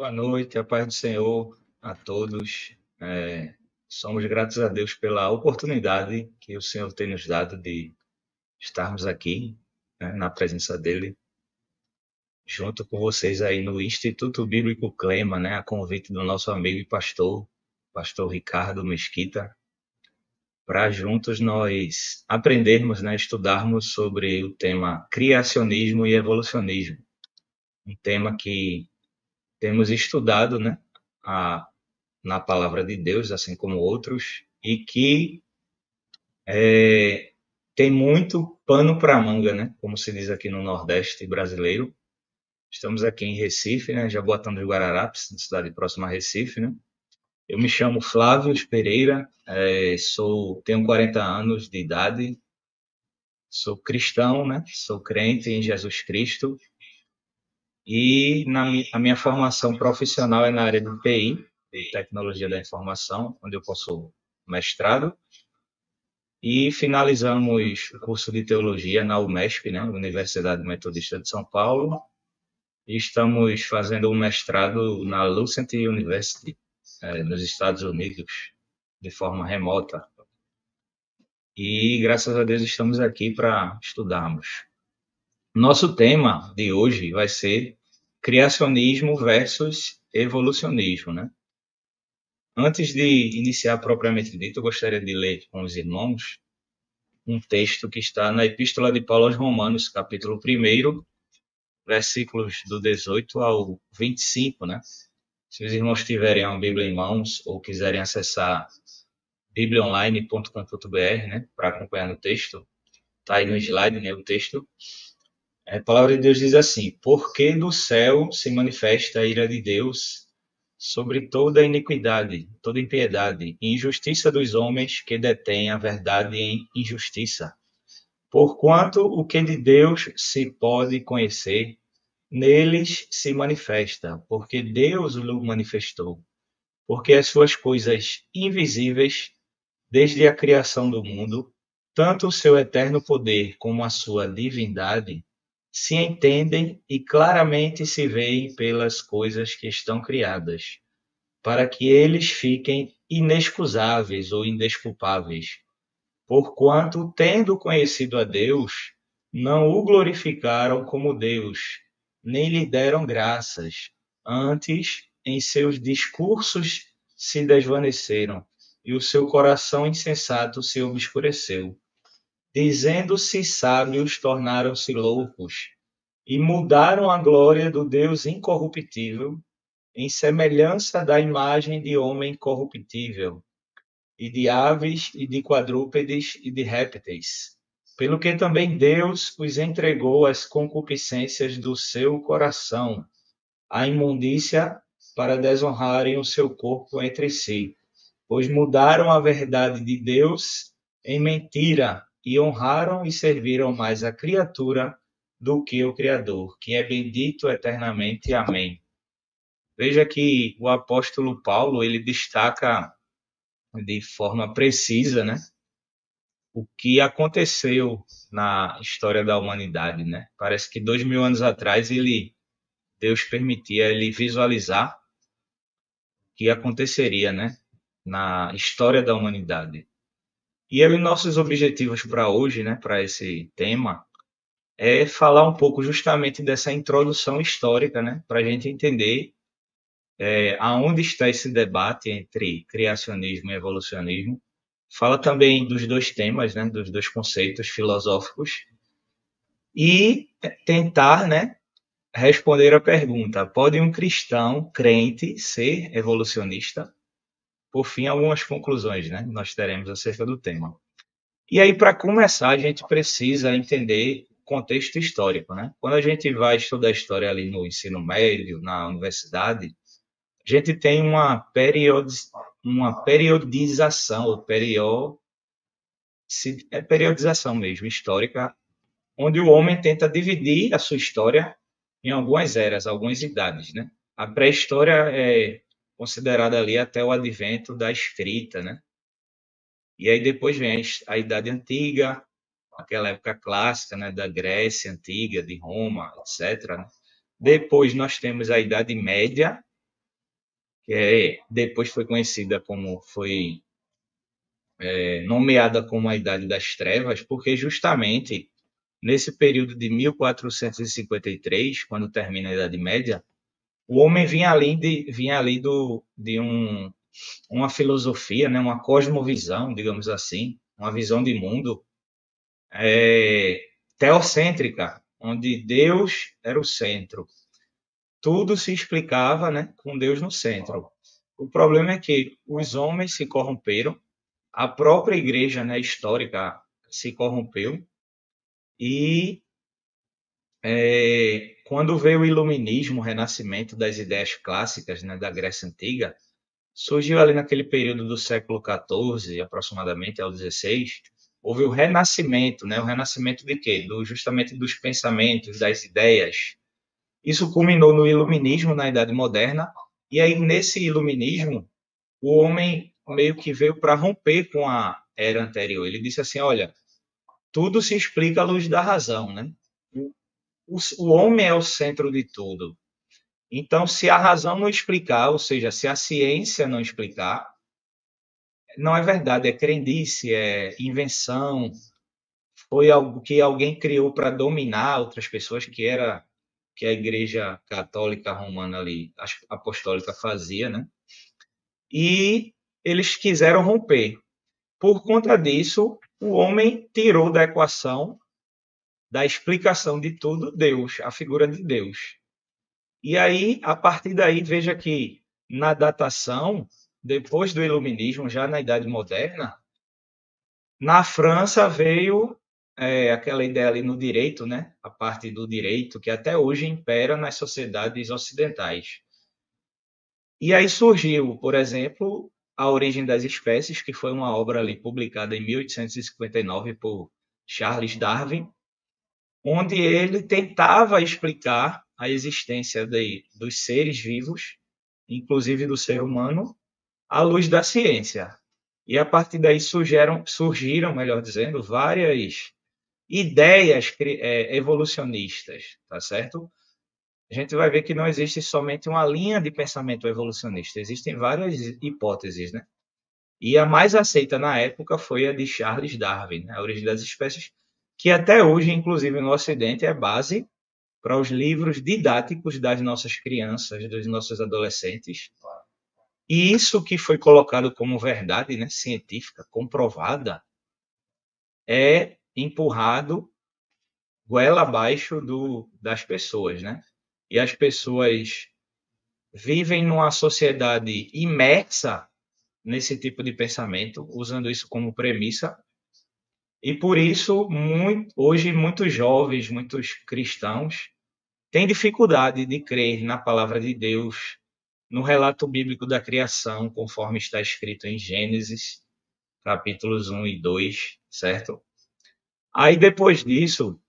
Boa noite, a paz do Senhor a todos. Somos gratos a Deus pela oportunidade que o Senhor tem nos dado de estarmos aqui, né, na presença dEle, junto com vocês aí no Instituto Bíblico Clema, né, a convite do nosso amigo e pastor Ricardo Mesquita, para juntos nós aprendermos, né, estudarmos sobre o tema criacionismo e evolucionismo, um tema que temos estudado, né, a na palavra de Deus, assim como outros, e que tem muito pano para manga, né? Como se diz aqui no Nordeste brasileiro. Estamos aqui em Recife, né? Jaboatão dos Guararapes, cidade próxima a Recife, né? Eu me chamo Flávio Pereira, tenho 40 anos de idade, sou cristão, né? Sou crente em Jesus Cristo e a minha formação profissional é na área de TI, de Tecnologia da Informação, onde eu possuo mestrado. E finalizamos o curso de teologia na UMESP, né, Universidade Metodista de São Paulo, e estamos fazendo um mestrado na Lucent University, nos Estados Unidos, de forma remota. E graças a Deus estamos aqui para estudarmos. Nosso tema de hoje vai ser criacionismo versus evolucionismo, né? Antes de iniciar propriamente dito, eu gostaria de ler com os irmãos um texto que está na Epístola de Paulo aos Romanos, capítulo 1, versículos do 18 ao 25, né? Se os irmãos tiverem uma Bíblia em mãos ou quiserem acessar bibliaonline.com.br, né, para acompanhar no texto, está aí no slide, né, o texto. A palavra de Deus diz assim: porque do céu se manifesta a ira de Deus sobre toda iniquidade, toda impiedade e injustiça dos homens que detêm a verdade em injustiça. Porquanto o que de Deus se pode conhecer, neles se manifesta, porque Deus o manifestou. Porque as suas coisas invisíveis, desde a criação do mundo, tanto o seu eterno poder como a sua divindade, se entendem e claramente se veem pelas coisas que estão criadas, para que eles fiquem inexcusáveis ou indesculpáveis. Porquanto, tendo conhecido a Deus, não o glorificaram como Deus, nem lhe deram graças. Antes, em seus discursos se desvaneceram, e o seu coração insensato se obscureceu. Dizendo-se sábios, tornaram-se loucos, e mudaram a glória do Deus incorruptível, em semelhança da imagem de homem corruptível, e de aves, e de quadrúpedes, e de répteis. Pelo que também Deus os entregou às concupiscências do seu coração, à imundícia, para desonrarem o seu corpo entre si, pois mudaram a verdade de Deus em mentira, e honraram e serviram mais a criatura do que o Criador, que é bendito eternamente. Amém. Veja que o apóstolo Paulo, ele destaca de forma precisa, né, o que aconteceu na história da humanidade, né? Parece que 2000 anos atrás Deus permitia ele visualizar o que aconteceria, né, na história da humanidade. E aí, nossos objetivos para hoje, né, para esse tema, é falar um pouco justamente dessa introdução histórica, né, para a gente entender aonde está esse debate entre criacionismo e evolucionismo. Fala também dos dois temas, né, dos dois conceitos filosóficos e tentar, né, responder a pergunta: pode um cristão crente ser evolucionista? Por fim, algumas conclusões, né, nós teremos acerca do tema. E aí, para começar, a gente precisa entender o contexto histórico, né? Quando a gente vai estudar história ali no ensino médio, na universidade, a gente tem uma periodização, periodização mesmo, histórica, onde o homem tenta dividir a sua história em algumas eras, algumas idades, né? A pré-história é considerada ali até o advento da escrita, né? E aí depois vem a Idade Antiga, aquela época clássica, né, da Grécia Antiga, de Roma, etc., né? Depois nós temos a Idade Média, depois foi conhecida como foi nomeada como a Idade das Trevas, porque justamente nesse período de 1453, quando termina a Idade Média, o homem vinha ali de uma filosofia, né, uma cosmovisão, digamos assim, uma visão de mundo é, teocêntrica, onde Deus era o centro. Tudo se explicava, né, com Deus no centro. O problema é que os homens se corromperam, a própria igreja, né, histórica se corrompeu e quando veio o iluminismo, o renascimento das ideias clássicas, né, da Grécia Antiga, surgiu ali naquele período do século XIV, aproximadamente ao XVI, houve o renascimento, né? O renascimento de quê? Justamente dos pensamentos, das ideias. Isso culminou no iluminismo na Idade Moderna, e aí nesse iluminismo, o homem meio que veio para romper com a era anterior. Ele disse assim, olha, tudo se explica à luz da razão, né? O homem é o centro de tudo. Então, se a razão não explicar, ou seja, se a ciência não explicar, não é verdade, é crendice, é invenção, foi algo que alguém criou para dominar outras pessoas, que a Igreja Católica Romana ali, apostólica fazia, né? E eles quiseram romper. Por conta disso, o homem tirou da equação, da explicação de tudo, Deus, a figura de Deus. E aí, a partir daí, veja que na datação, depois do Iluminismo, já na Idade Moderna, na França veio aquela ideia ali no direito, né? A parte do direito que até hoje impera nas sociedades ocidentais. E aí surgiu, por exemplo, A Origem das Espécies, que foi uma obra ali publicada em 1859 por Charles Darwin, onde ele tentava explicar a existência dos seres vivos, inclusive do ser humano, à luz da ciência. E a partir daí surgiram, melhor dizendo, várias ideias evolucionistas, tá certo? A gente vai ver que não existe somente uma linha de pensamento evolucionista, existem várias hipóteses, né? E a mais aceita na época foi a de Charles Darwin, né? A Origem das Espécies, que até hoje, inclusive no Ocidente, é base para os livros didáticos das nossas crianças, dos nossos adolescentes. E isso que foi colocado como verdade, né, científica, comprovada, é empurrado goela abaixo das pessoas, né? E as pessoas vivem numa sociedade imersa nesse tipo de pensamento, usando isso como premissa, e por isso hoje muitos jovens, muitos cristãos têm dificuldade de crer na palavra de Deus, no relato bíblico da criação, conforme está escrito em Gênesis, capítulos 1 e 2, certo? Aí depois disso,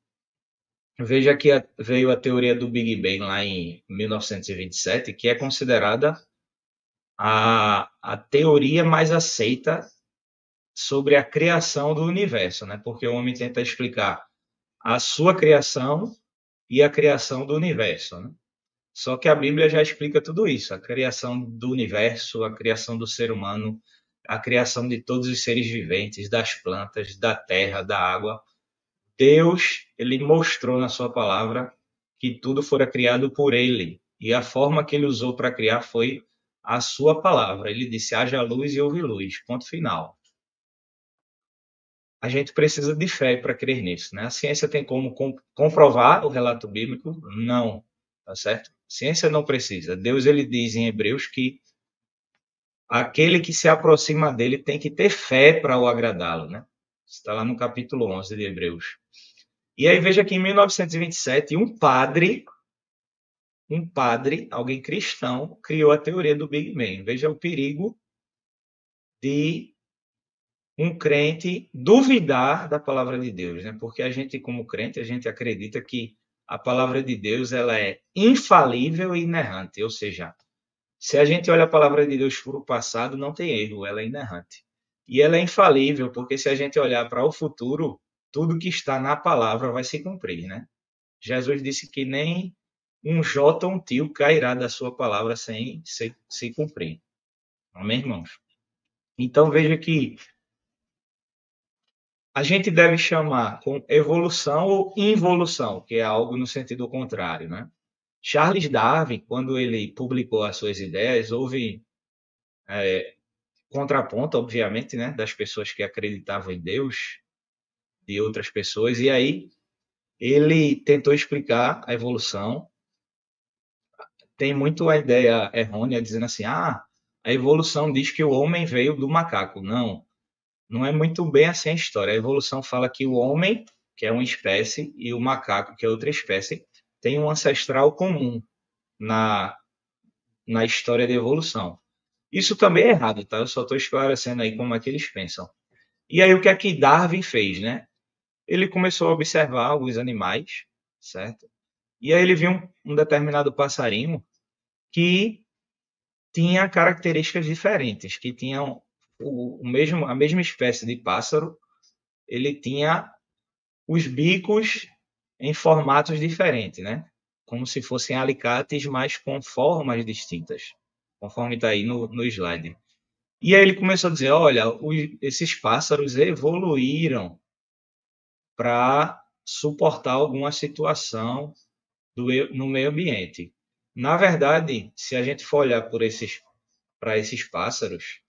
veja que veio a teoria do Big Bang lá em 1927, que é considerada a teoria mais aceita sobre a criação do universo, né? Porque o homem tenta explicar a sua criação e a criação do universo, né? Só que a Bíblia já explica tudo isso, a criação do universo, a criação do ser humano, a criação de todos os seres viventes, das plantas, da terra, da água. Deus, ele mostrou na sua palavra que tudo fora criado por ele, e a forma que ele usou para criar foi a sua palavra. Ele disse: haja luz e houve luz. Ponto final. A gente precisa de fé para crer nisso, né? A ciência tem como comprovar o relato bíblico? Não, tá certo? Ciência não precisa. Deus, ele diz em Hebreus que aquele que se aproxima dele tem que ter fé para o agradá-lo, né? Está lá no capítulo 11 de Hebreus. E aí veja que em 1927, um padre, alguém cristão, criou a teoria do Big Bang. Veja o perigo de um crente duvidar da palavra de Deus, né? Porque a gente, como crente, a gente acredita que a palavra de Deus ela é infalível e inerrante, ou seja, se a gente olha a palavra de Deus para o passado, não tem erro, ela é inerrante. E ela é infalível, porque se a gente olhar para o futuro, tudo que está na palavra vai se cumprir, né? Jesus disse que nem um jota ou um tio cairá da sua palavra sem se cumprir. Amém, irmãos? Então veja que a gente deve chamar com evolução ou involução, que é algo no sentido contrário, né? Charles Darwin, quando ele publicou as suas ideias, houve contraponto, obviamente, né, das pessoas que acreditavam em Deus, de outras pessoas, e aí ele tentou explicar a evolução. Tem muito a ideia errônea dizendo assim, a evolução diz que o homem veio do macaco. Não, não é muito bem assim a história. A evolução fala que o homem, que é uma espécie, e o macaco, que é outra espécie, tem um ancestral comum na, na história de evolução. Isso também é errado, tá? Eu só estou esclarecendo aí como é que eles pensam. E aí o que é que Darwin fez, né? Ele começou a observar alguns animais, certo? E aí ele viu um determinado passarinho que tinha características diferentes, que tinham a mesma espécie de pássaro, ele tinha os bicos em formatos diferentes, né? Como se fossem alicates, mas com formas distintas, conforme está aí no slide. E aí ele começou a dizer, olha, esses pássaros evoluíram para suportar alguma situação no meio ambiente. Na verdade, se a gente for olhar para esses pássaros,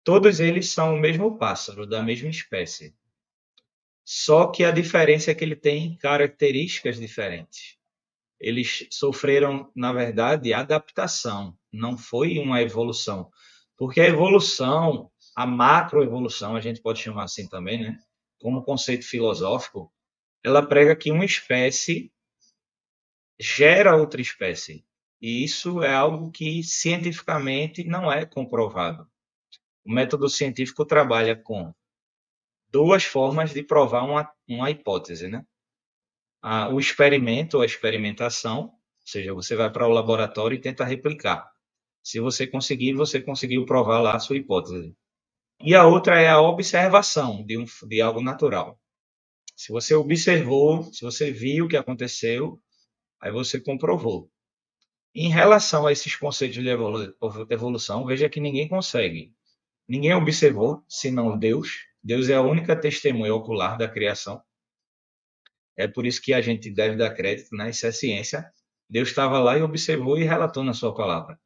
todos eles são o mesmo pássaro, da mesma espécie. Só que a diferença é que ele tem características diferentes. Eles sofreram, na verdade, adaptação, não foi uma evolução. Porque a evolução, a macroevolução, a gente pode chamar assim também, né? Como conceito filosófico, ela prega que uma espécie gera outra espécie. E isso é algo que cientificamente não é comprovado. O método científico trabalha com duas formas de provar uma hipótese, né? O experimento, a experimentação, ou seja, você vai para o laboratório e tenta replicar. Se você conseguir, você conseguiu provar lá a sua hipótese. E a outra é a observação de algo natural. Se você observou, se você viu o que aconteceu, aí você comprovou. Em relação a esses conceitos de evolução, veja que ninguém consegue. Ninguém observou, senão Deus. Deus é a única testemunha ocular da criação. É por isso que a gente deve dar crédito, né? Isso é ciência. Deus estava lá e observou e relatou na sua palavra.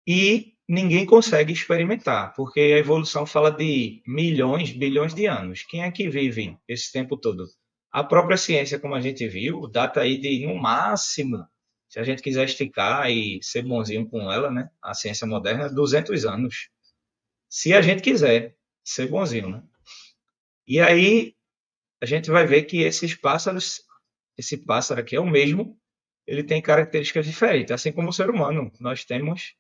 E ninguém consegue experimentar, porque a evolução fala de milhões, bilhões de anos. Quem é que vive esse tempo todo? A própria ciência, como a gente viu, data aí de, no máximo, se a gente quiser esticar e ser bonzinho com ela, né? A ciência moderna, 200 anos. Se a gente quiser ser bonzinho, né? E aí a gente vai ver que esses pássaros, esse pássaro aqui é o mesmo, ele tem características diferentes, assim como o ser humano. Nós temos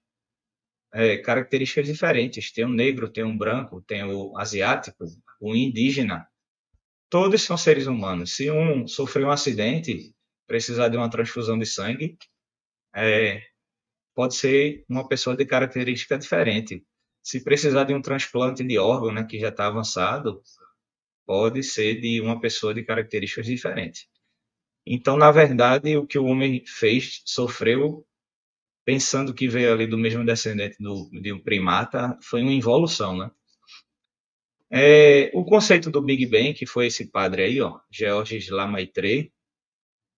características diferentes. Tem o negro, tem o branco, tem o asiático, o indígena. Todos são seres humanos. Se um sofrer um acidente, precisar de uma transfusão de sangue, pode ser uma pessoa de característica diferente. Se precisar de um transplante de órgão, né, que já está avançado, pode ser de uma pessoa de características diferentes. Então, na verdade, o que o homem fez, sofreu, pensando que veio ali do mesmo descendente de um primata, foi uma involução, né? O conceito do Big Bang, que foi esse padre aí, ó, Georges Lamaitre,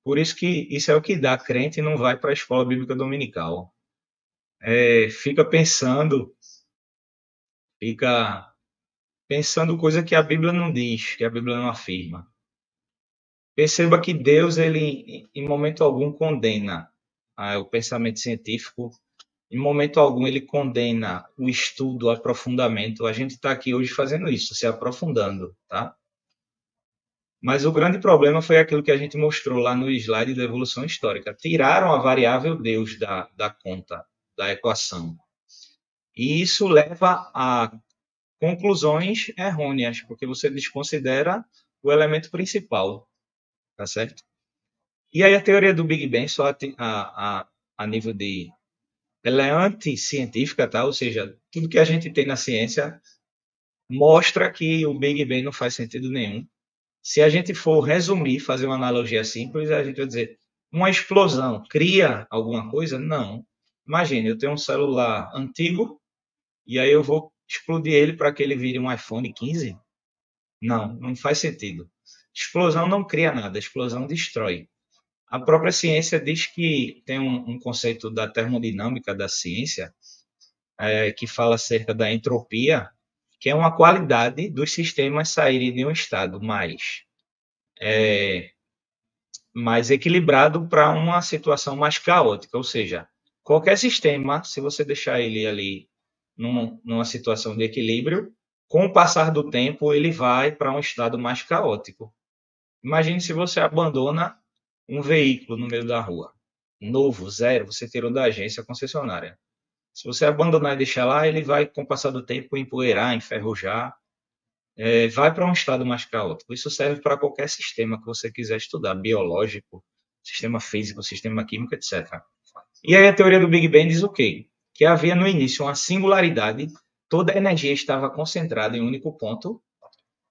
por isso que isso é o que dá, crente não vai para a escola bíblica dominical. Fica pensando coisa que a Bíblia não diz, que a Bíblia não afirma. Perceba que Deus, ele em momento algum condena o pensamento científico, em momento algum ele condena o estudo, o aprofundamento. A gente está aqui hoje fazendo isso, se aprofundando, tá? Mas o grande problema foi aquilo que a gente mostrou lá no slide da evolução histórica. Tiraram a variável Deus da conta, da equação. E isso leva a conclusões errôneas, porque você desconsidera o elemento principal, tá certo? E aí a teoria do Big Bang, só a nível de... Ela é anticientífica, tá? Ou seja, tudo que a gente tem na ciência mostra que o Big Bang não faz sentido nenhum. Se a gente for resumir, fazer uma analogia simples, a gente vai dizer, Uma explosão cria alguma coisa? Não. Imagine, eu tenho um celular antigo e aí eu vou explodir ele para que ele vire um iPhone 15? Não, não faz sentido. Explosão não cria nada, explosão destrói. A própria ciência diz que tem um conceito da termodinâmica da ciência, que fala acerca da entropia, que é uma qualidade dos sistemas saírem de um estado mais equilibrado para uma situação mais caótica. Ou seja, qualquer sistema, se você deixar ele ali numa situação de equilíbrio, com o passar do tempo, ele vai para um estado mais caótico. Imagine se você abandona um veículo no meio da rua, novo, zero, você tirou da agência concessionária. Se você abandonar e deixar lá, ele vai, com o passar do tempo, empoeirar, enferrujar, vai para um estado mais caótico. Isso serve para qualquer sistema que você quiser estudar, biológico, sistema físico, sistema químico, etc. E aí a teoria do Big Bang diz o quê? Que havia no início uma singularidade, toda a energia estava concentrada em um único ponto,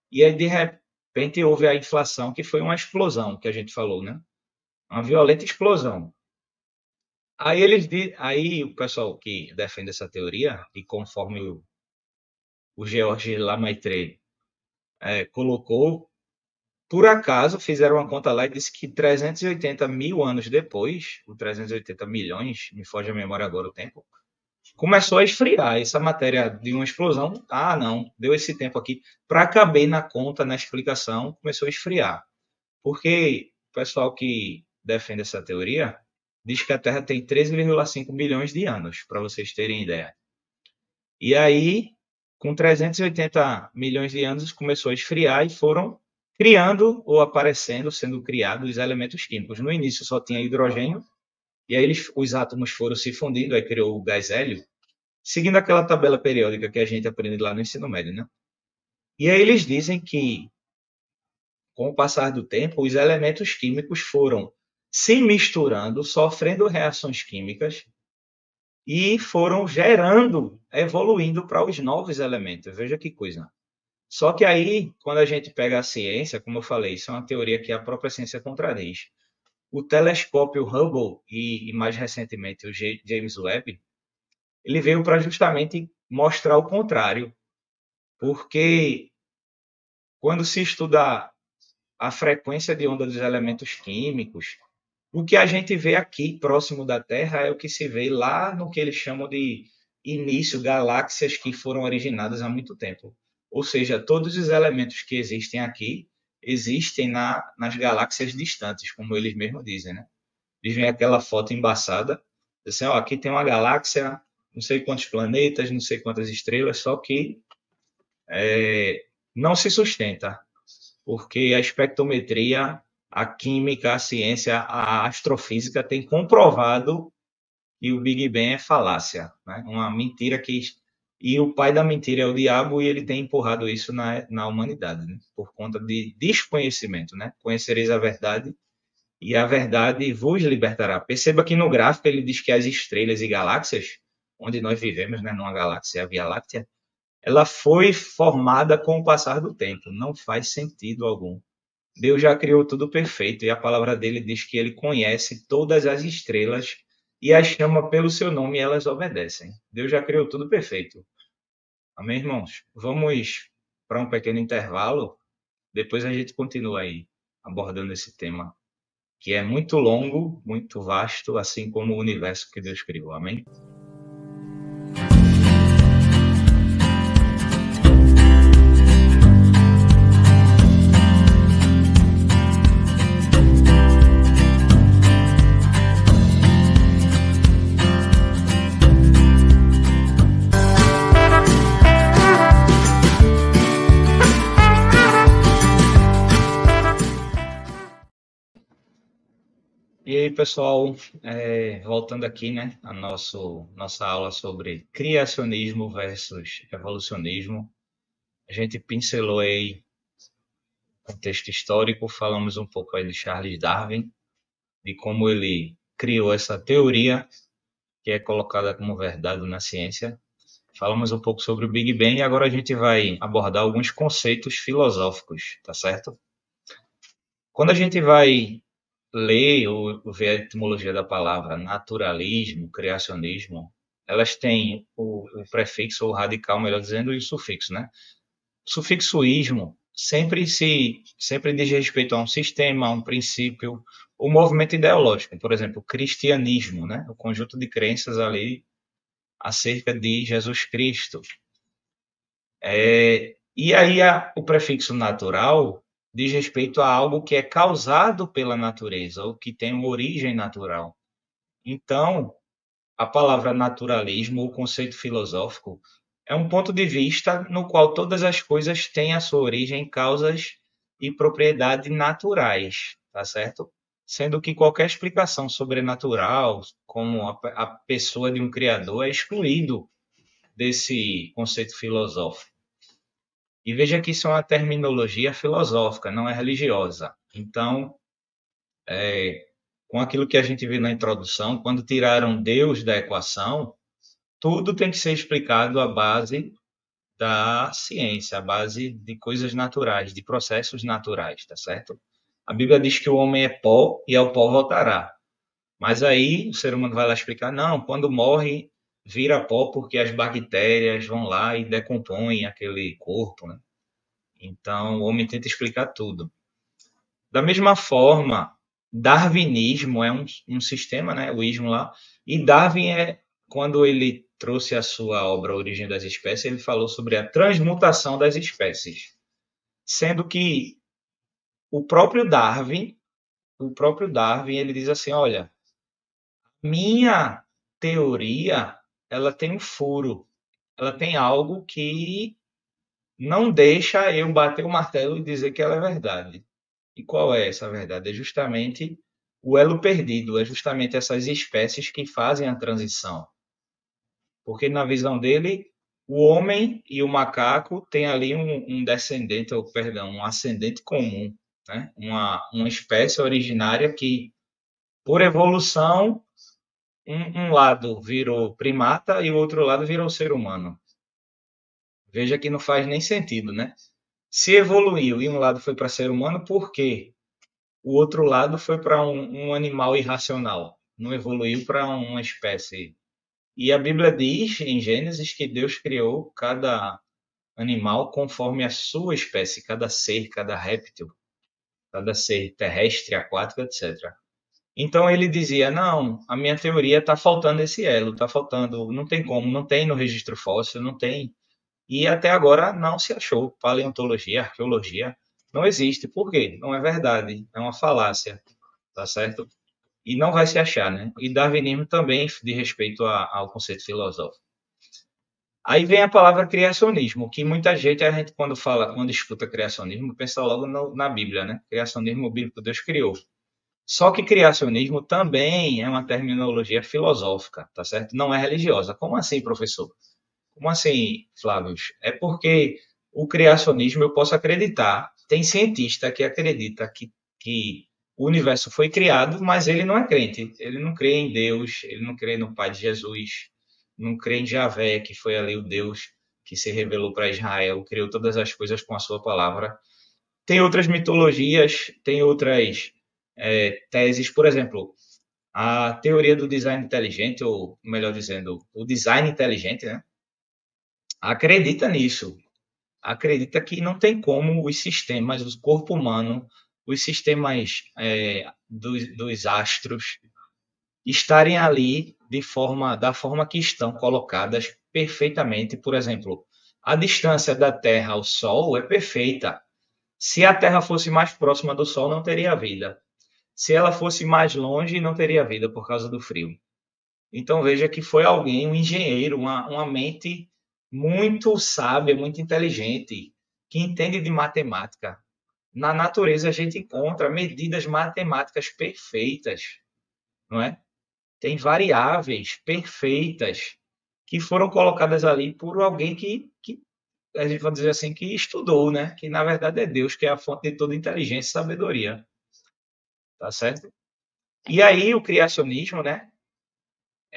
e aí de repente houve a inflação, que foi uma explosão, que a gente falou, né? Uma violenta explosão. Aí o pessoal que defende essa teoria, e conforme o Georges Lemaitre colocou, por acaso fizeram uma conta lá e disse que 380 mil anos depois, ou 380 milhões, me foge a memória agora o tempo, começou a esfriar essa matéria de uma explosão. Ah, não, deu esse tempo aqui. Para caber na conta, na explicação, começou a esfriar. Porque o pessoal que defende essa teoria diz que a Terra tem 13,5 bilhões de anos, para vocês terem ideia. E aí, com 380 milhões de anos, começou a esfriar e foram criando ou aparecendo, sendo criados os elementos químicos. No início só tinha hidrogênio, e aí os átomos foram se fundindo, aí criou o gás hélio, seguindo aquela tabela periódica que a gente aprende lá no ensino médio, né? E aí eles dizem que, com o passar do tempo, os elementos químicos foram se misturando, sofrendo reações químicas e foram gerando, evoluindo para os novos elementos. Veja que coisa. Só que aí, quando a gente pega a ciência, como eu falei, isso é uma teoria que a própria ciência contradiz. O telescópio Hubble e mais recentemente o James Webb, ele veio para justamente mostrar o contrário. Porque quando se estuda a frequência de onda dos elementos químicos, o que a gente vê aqui próximo da Terra é o que se vê lá no que eles chamam de início, galáxias que foram originadas há muito tempo. Ou seja, todos os elementos que existem aqui existem nas galáxias distantes, como eles mesmos dizem, né? Eles veem aquela foto embaçada, dizem, ó, aqui tem uma galáxia, não sei quantos planetas, não sei quantas estrelas, só que não se sustenta, porque a espectrometria, a química, a ciência, a astrofísica tem comprovado que o Big Bang é falácia, né? Uma mentira que... E o pai da mentira é o diabo e ele tem empurrado isso na humanidade, né? Por conta de desconhecimento, né? Conhecereis a verdade e a verdade vos libertará. Perceba que no gráfico ele diz que as estrelas e galáxias, onde nós vivemos, né, numa galáxia, a Via Láctea, ela foi formada com o passar do tempo. Não faz sentido algum. Deus já criou tudo perfeito e a palavra dele diz que ele conhece todas as estrelas e as chama pelo seu nome e elas obedecem. Deus já criou tudo perfeito. Amém, irmãos? Vamos para um pequeno intervalo. Depois a gente continua aí abordando esse tema, que é muito longo, muito vasto, assim como o universo que Deus criou. Amém? E aí, pessoal, voltando aqui, né, a nossa aula sobre criacionismo versus evolucionismo, a gente pincelou aí o contexto histórico, falamos um pouco aí de Charles Darwin, de como ele criou essa teoria que é colocada como verdade na ciência. Falamos um pouco sobre o Big Bang e agora a gente vai abordar alguns conceitos filosóficos, tá certo? Quando a gente vai lê ou vê a etimologia da palavra naturalismo, criacionismo, elas têm o prefixo ou radical, melhor dizendo, e o sufixo, né? O sufixo ismo sempre diz respeito a um sistema, a um princípio, o movimento ideológico, por exemplo, o cristianismo, né? O conjunto de crenças ali acerca de Jesus Cristo. E aí o prefixo natural diz respeito a algo que é causado pela natureza, ou que tem uma origem natural. Então, a palavra naturalismo, o conceito filosófico, é um ponto de vista no qual todas as coisas têm a sua origem em causas e propriedades naturais, tá certo? Sendo que qualquer explicação sobrenatural, como a pessoa de um criador, é excluído desse conceito filosófico. E veja que isso é uma terminologia filosófica, não é religiosa. Então, com aquilo que a gente viu na introdução, quando tiraram Deus da equação, tudo tem que ser explicado à base da ciência, à base de coisas naturais, de processos naturais, tá certo? A Bíblia diz que o homem é pó e ao pó voltará. Mas aí o ser humano vai lá explicar, não, quando morre vira pó porque as bactérias vão lá e decompõem aquele corpo, né? Então o homem tenta explicar tudo. Da mesma forma, darwinismo é um sistema, né? O ismo lá, e Darwin quando ele trouxe a sua obra A Origem das Espécies, ele falou sobre a transmutação das espécies, sendo que o próprio Darwin, ele diz assim, olha, minha teoria, ela tem um furo, ela tem algo que não deixa eu bater o martelo e dizer que ela é verdade. E qual é essa verdade? É justamente o elo perdido, é justamente essas espécies que fazem a transição. Porque na visão dele, o homem e o macaco têm ali um descendente, ou perdão, um ascendente comum, né? Uma espécie originária que, por evolução, um lado virou primata e o outro lado virou ser humano. Veja que não faz nem sentido, né? Se evoluiu e um lado foi para ser humano, por quê? O outro lado foi para um animal irracional, não evoluiu para uma espécie. E a Bíblia diz em Gênesis que Deus criou cada animal conforme a sua espécie, cada ser, cada réptil, cada ser terrestre, aquático, etc. Então ele dizia: não, a minha teoria está faltando esse elo, está faltando, não tem como, não tem no registro fóssil, não tem. E até agora não se achou. Paleontologia, arqueologia, não existe. Por quê? Não é verdade, é uma falácia, tá certo? E não vai se achar, né? E darwinismo também de respeito ao conceito filosófico. Aí vem a palavra criacionismo, que muita gente, a gente quando fala, quando escuta criacionismo, pensa logo na Bíblia, né? Criacionismo bíblico, Deus criou. Só que criacionismo também é uma terminologia filosófica, tá certo? Não é religiosa. Como assim, professor? Como assim, Flávio? É porque o criacionismo eu posso acreditar. Tem cientista que acredita que o universo foi criado, mas ele não é crente. Ele não crê em Deus, ele não crê no Pai de Jesus, não crê em Javé, que foi ali o Deus que se revelou para Israel, criou todas as coisas com a sua palavra. Tem outras mitologias, tem outras teses, por exemplo, a teoria do design inteligente, ou melhor dizendo, o design inteligente, né? Acredita nisso. Acredita que não tem como os sistemas, o corpo humano, os sistemas dos astros estarem ali da forma que estão colocadas perfeitamente. Por exemplo, a distância da Terra ao Sol é perfeita. Se a Terra fosse mais próxima do Sol, não teria vida. Se ela fosse mais longe, não teria vida por causa do frio. Então veja que foi alguém, um engenheiro, uma mente muito sábia, muito inteligente, que entende de matemática. Na natureza a gente encontra medidas matemáticas perfeitas, não é? Tem variáveis perfeitas que foram colocadas ali por alguém que a gente pode dizer assim, que estudou, né? Que na verdade é Deus, que é a fonte de toda inteligência e sabedoria, tá certo? E aí o criacionismo, né?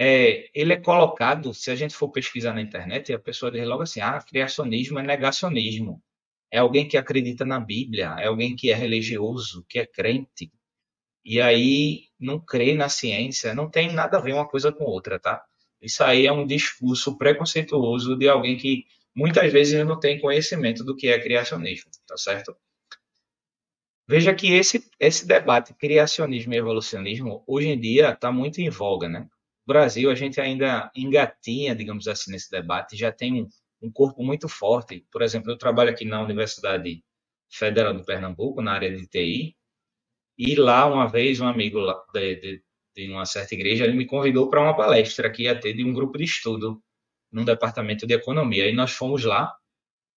Ele é colocado, se a gente for pesquisar na internet, a pessoa diz logo assim: ah, criacionismo é negacionismo. É alguém que acredita na Bíblia, é alguém que é religioso, que é crente. E aí não crê na ciência, não tem nada a ver uma coisa com outra, tá? Isso aí é um discurso preconceituoso de alguém que muitas vezes não tem conhecimento do que é criacionismo, tá certo? Veja que esse debate criacionismo e evolucionismo hoje em dia está muito em voga, né? No Brasil, a gente ainda engatinha, digamos assim, nesse debate, já tem um corpo muito forte. Por exemplo, eu trabalho aqui na Universidade Federal de Pernambuco, na área de TI, e lá, uma vez, um amigo lá de uma certa igreja, ele me convidou para uma palestra que ia ter de um grupo de estudo num departamento de economia. Aí nós fomos lá,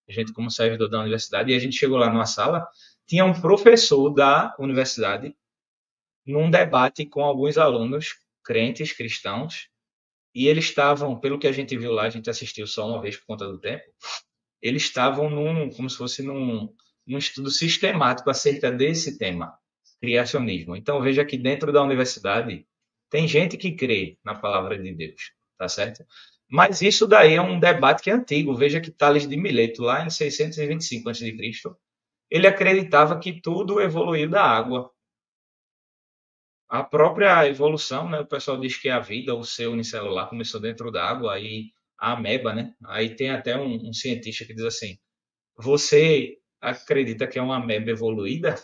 a gente como servidor da universidade, e a gente chegou lá numa sala, tinha um professor da universidade num debate com alguns alunos crentes, cristãos, e eles estavam, pelo que a gente viu lá, a gente assistiu só uma vez por conta do tempo, eles estavam como se fosse num estudo sistemático acerca desse tema, criacionismo. Então veja que dentro da universidade tem gente que crê na palavra de Deus, tá certo? Mas isso daí é um debate que é antigo. Veja que Tales de Mileto, lá em 625 a.C., ele acreditava que tudo evoluiu da água. A própria evolução, né? O pessoal diz que a vida, o ser unicelular, começou dentro da água, aí a ameba, né? Aí tem até um cientista que diz assim: você acredita que é uma ameba evoluída?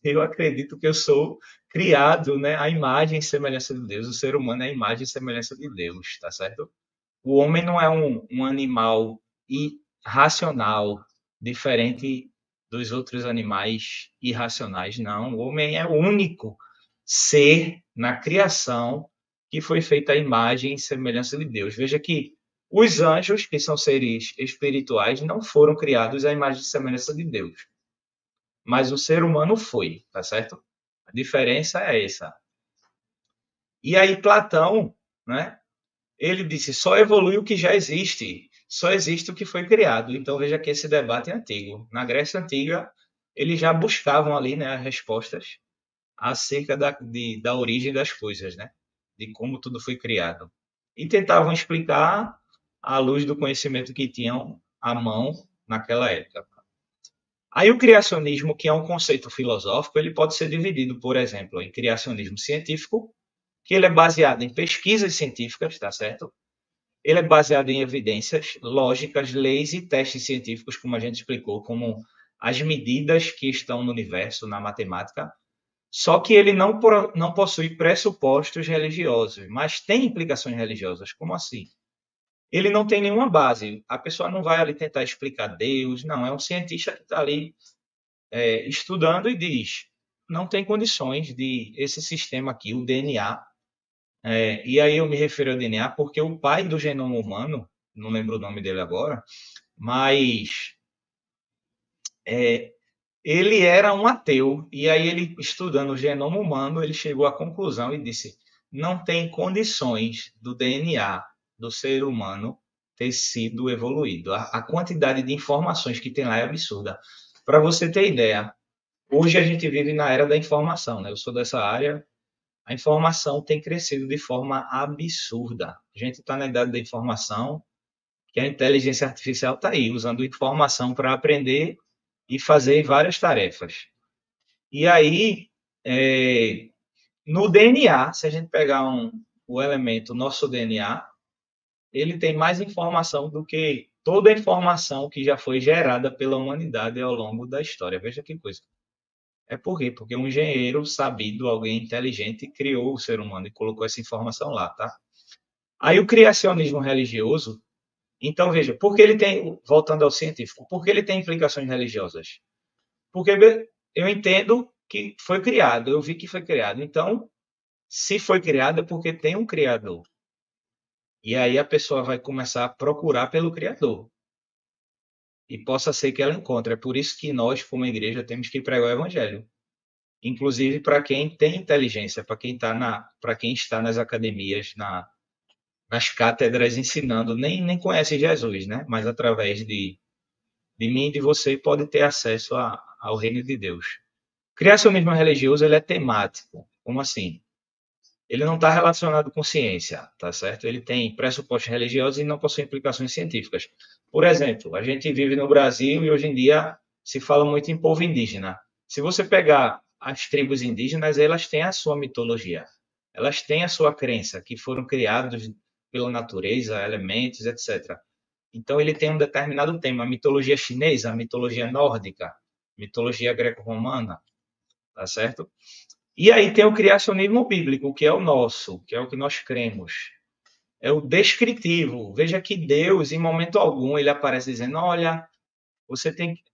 Eu acredito que eu sou criado, né, à imagem e semelhança de Deus. O ser humano é a imagem e semelhança de Deus, tá certo? O homem não é um animal irracional, diferente dos outros animais irracionais, não. O homem é o único ser na criação que foi feita à imagem e semelhança de Deus. Veja que os anjos, que são seres espirituais, não foram criados à imagem e semelhança de Deus, mas o ser humano foi, tá certo? A diferença é essa. E aí Platão, né, ele disse: só evolui o que já existe, só existe o que foi criado. Então veja que esse debate é antigo. Na Grécia Antiga, eles já buscavam ali, né, as respostas acerca da origem das coisas, né, de como tudo foi criado. E tentavam explicar à luz do conhecimento que tinham à mão naquela época. Aí o criacionismo, que é um conceito filosófico, ele pode ser dividido, por exemplo, em criacionismo científico, que ele é baseado em pesquisas científicas, tá certo? Ele é baseado em evidências lógicas, leis e testes científicos, como a gente explicou, como as medidas que estão no universo, na matemática. Só que ele não possui pressupostos religiosos, mas tem implicações religiosas. Como assim? Ele não tem nenhuma base. A pessoa não vai ali tentar explicar Deus, não. É um cientista que está ali estudando e diz: não tem condições de esse sistema aqui, o DNA. E aí eu me refiro ao DNA porque o pai do genoma humano, não lembro o nome dele agora, mas ele era um ateu. E aí ele, estudando o genoma humano, ele chegou à conclusão e disse: não tem condições do DNA do ser humano ter sido evoluído. A quantidade de informações que tem lá é absurda. Para você ter ideia, hoje a gente vive na era da informação, né? Eu sou dessa área. A informação tem crescido de forma absurda. A gente está na idade da informação, que a inteligência artificial está aí, usando informação para aprender e fazer várias tarefas. E aí, no DNA, se a gente pegar o elemento nosso DNA, ele tem mais informação do que toda a informação que já foi gerada pela humanidade ao longo da história. Veja que coisa. É por quê? Porque um engenheiro sabido, alguém inteligente, criou o ser humano e colocou essa informação lá, tá? Aí o criacionismo religioso, então veja, porque ele tem, voltando ao científico, porque ele tem implicações religiosas? Porque eu entendo que foi criado, eu vi que foi criado. Então, se foi criado é porque tem um criador. E aí a pessoa vai começar a procurar pelo criador. E possa ser que ela encontre. É por isso que nós, como igreja, temos que pregar o evangelho. Inclusive para quem tem inteligência, para quem está nas academias, nas cátedras ensinando, nem conhece Jesus, né? Mas através de mim e de você pode ter acesso ao reino de Deus. O criacionismo religioso ele é temático. Como assim? Ele não está relacionado com ciência, tá certo? Ele tem pressupostos religiosos e não possui implicações científicas. Por exemplo, a gente vive no Brasil e hoje em dia se fala muito em povo indígena. Se você pegar as tribos indígenas, elas têm a sua mitologia. Elas têm a sua crença, que foram criados pela natureza, elementos, etc. Então, ele tem um determinado tema. A mitologia chinesa, a mitologia nórdica, mitologia greco-romana, tá certo? E aí tem o criacionismo bíblico, que é o nosso, que é o que nós cremos. É o descritivo. Veja que Deus, em momento algum, ele aparece dizendo: olha,